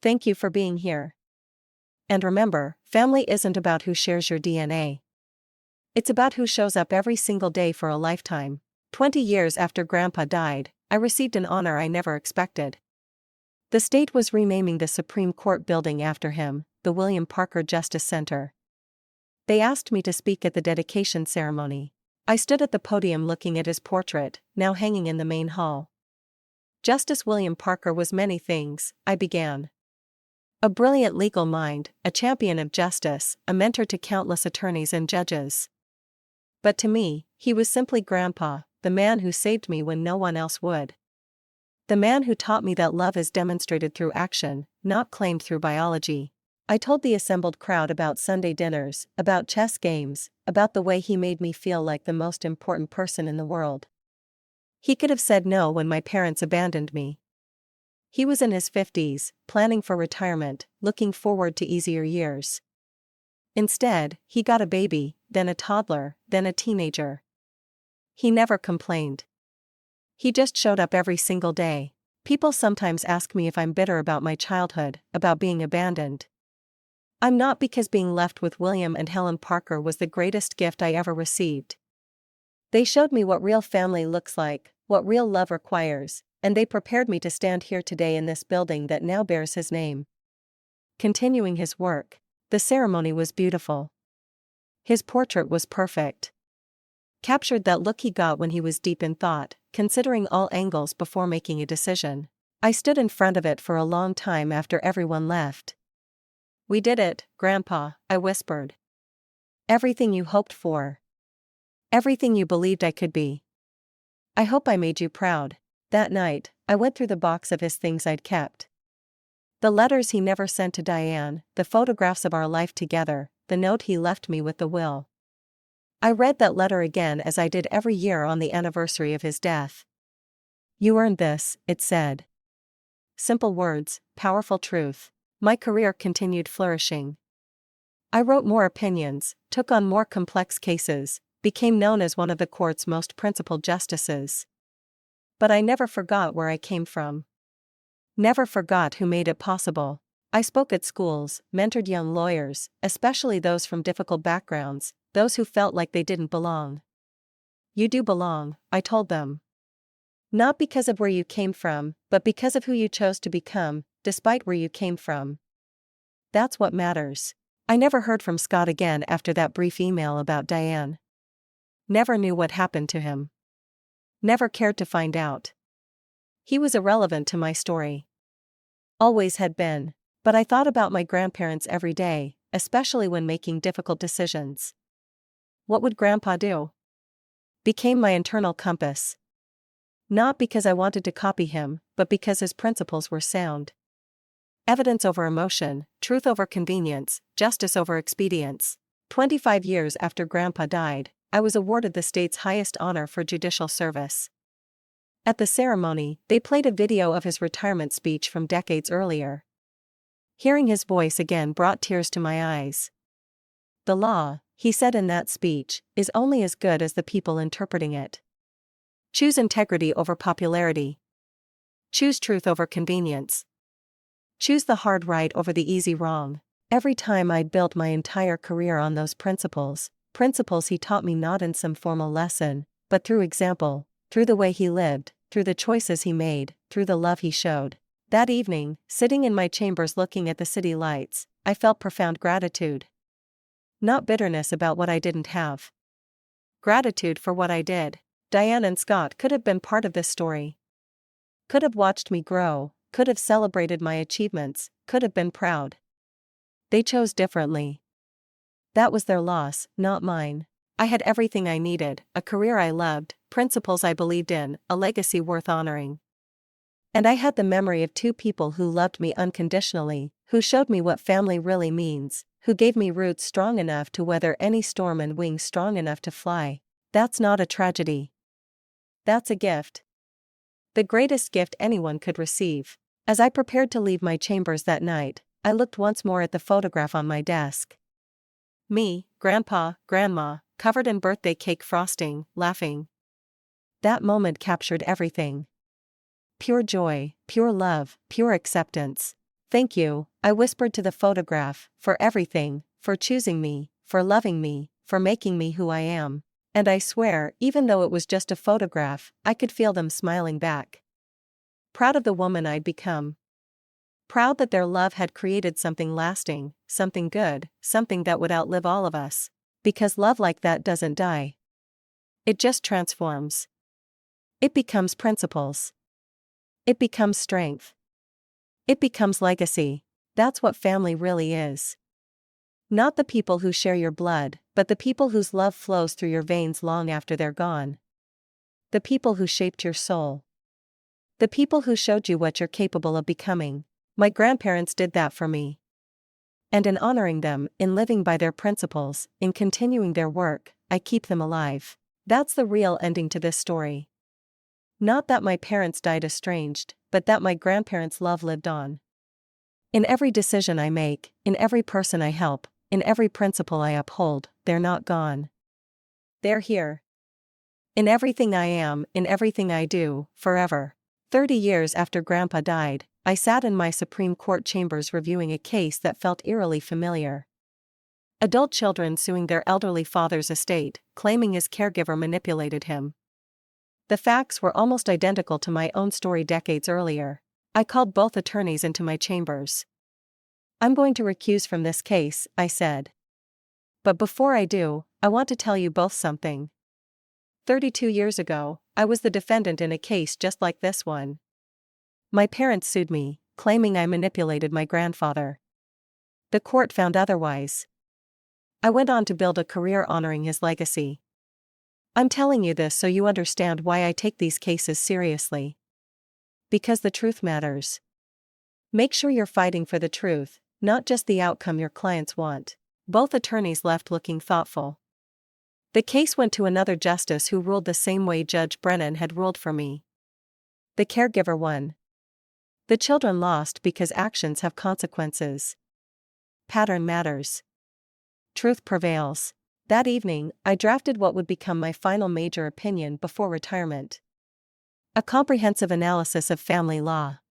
A: Thank you for being here. And remember, family isn't about who shares your DNA. It's about who shows up every single day for a lifetime. 20 years after Grandpa died, I received an honor I never expected. The state was renaming the Supreme Court building after him, the William Parker Justice Center. They asked me to speak at the dedication ceremony. I stood at the podium looking at his portrait, now hanging in the main hall. Justice William Parker was many things, I began. A brilliant legal mind, a champion of justice, a mentor to countless attorneys and judges. But to me, he was simply Grandpa, the man who saved me when no one else would. The man who taught me that love is demonstrated through action, not claimed through biology. I told the assembled crowd about Sunday dinners, about chess games, about the way he made me feel like the most important person in the world. He could have said no when my parents abandoned me. He was in his 50s, planning for retirement, looking forward to easier years. Instead, he got a baby, then a toddler, then a teenager. He never complained. He just showed up every single day. People sometimes ask me if I'm bitter about my childhood, about being abandoned. I'm not, because being left with William and Helen Parker was the greatest gift I ever received. They showed me what real family looks like, what real love requires, and they prepared me to stand here today in this building that now bears his name. Continuing his work, the ceremony was beautiful. His portrait was perfect. Captured that look he got when he was deep in thought, considering all angles before making a decision. I stood in front of it for a long time after everyone left. "We did it, Grandpa," I whispered. "Everything you hoped for. Everything you believed I could be. I hope I made you proud." That night, I went through the box of his things I'd kept. The letters he never sent to Diane, the photographs of our life together, the note he left me with the will. I read that letter again as I did every year on the anniversary of his death. "You earned this," it said. Simple words, powerful truth. My career continued flourishing. I wrote more opinions, took on more complex cases, became known as one of the court's most principled justices. But I never forgot where I came from. Never forgot who made it possible. I spoke at schools, mentored young lawyers, especially those from difficult backgrounds, those who felt like they didn't belong. You do belong, I told them. Not because of where you came from, but because of who you chose to become, despite where you came from. That's what matters. I never heard from Scott again after that brief email about Diane. Never knew what happened to him. Never cared to find out. He was irrelevant to my story. Always had been. But I thought about my grandparents every day, especially when making difficult decisions. What would Grandpa do? Became my internal compass. Not because I wanted to copy him, but because his principles were sound. Evidence over emotion, truth over convenience, justice over expedience. 25 years after Grandpa died, I was awarded the state's highest honor for judicial service. At the ceremony, they played a video of his retirement speech from decades earlier. Hearing his voice again brought tears to my eyes. The law, he said in that speech, is only as good as the people interpreting it. Choose integrity over popularity. Choose truth over convenience. Choose the hard right over the easy wrong. Every time I'd built my entire career on those principles he taught me not in some formal lesson, but through example, through the way he lived, through the choices he made, through the love he showed. That evening, sitting in my chambers looking at the city lights, I felt profound gratitude. Not bitterness about what I didn't have. Gratitude for what I did. Diane and Scott could have been part of this story. Could have watched me grow, could have celebrated my achievements, could have been proud. They chose differently. That was their loss, not mine. I had everything I needed, a career I loved, principles I believed in, a legacy worth honoring. And I had the memory of two people who loved me unconditionally, who showed me what family really means, who gave me roots strong enough to weather any storm and wings strong enough to fly. That's not a tragedy. That's a gift. The greatest gift anyone could receive. As I prepared to leave my chambers that night, I looked once more at the photograph on my desk. Me, Grandpa, Grandma, covered in birthday cake frosting, laughing. That moment captured everything. Pure joy, pure love, pure acceptance. Thank you, I whispered to the photograph, for everything, for choosing me, for loving me, for making me who I am. And I swear, even though it was just a photograph, I could feel them smiling back. Proud of the woman I'd become. Proud that their love had created something lasting, something good, something that would outlive all of us. Because love like that doesn't die. It just transforms. It becomes principles. It becomes strength. It becomes legacy. That's what family really is. Not the people who share your blood, but the people whose love flows through your veins long after they're gone. The people who shaped your soul. The people who showed you what you're capable of becoming. My grandparents did that for me. And in honoring them, in living by their principles, in continuing their work, I keep them alive. That's the real ending to this story. Not that my parents died estranged, but that my grandparents' love lived on. In every decision I make, in every person I help, in every principle I uphold, they're not gone. They're here. In everything I am, in everything I do, forever. 30 years after Grandpa died, I sat in my Supreme Court chambers reviewing a case that felt eerily familiar. Adult children suing their elderly father's estate, claiming his caregiver manipulated him. The facts were almost identical to my own story decades earlier. I called both attorneys into my chambers. I'm going to recuse from this case, I said. But before I do, I want to tell you both something. 32 years ago, I was the defendant in a case just like this one. My parents sued me, claiming I manipulated my grandfather. The court found otherwise. I went on to build a career honoring his legacy. I'm telling you this so you understand why I take these cases seriously. Because the truth matters. Make sure you're fighting for the truth, not just the outcome your clients want. Both attorneys left looking thoughtful. The case went to another justice who ruled the same way Judge Brennan had ruled for me. The caregiver won. The children lost because actions have consequences. Pattern matters. Truth prevails. That evening, I drafted what would become my final major opinion before retirement. A comprehensive analysis of family law.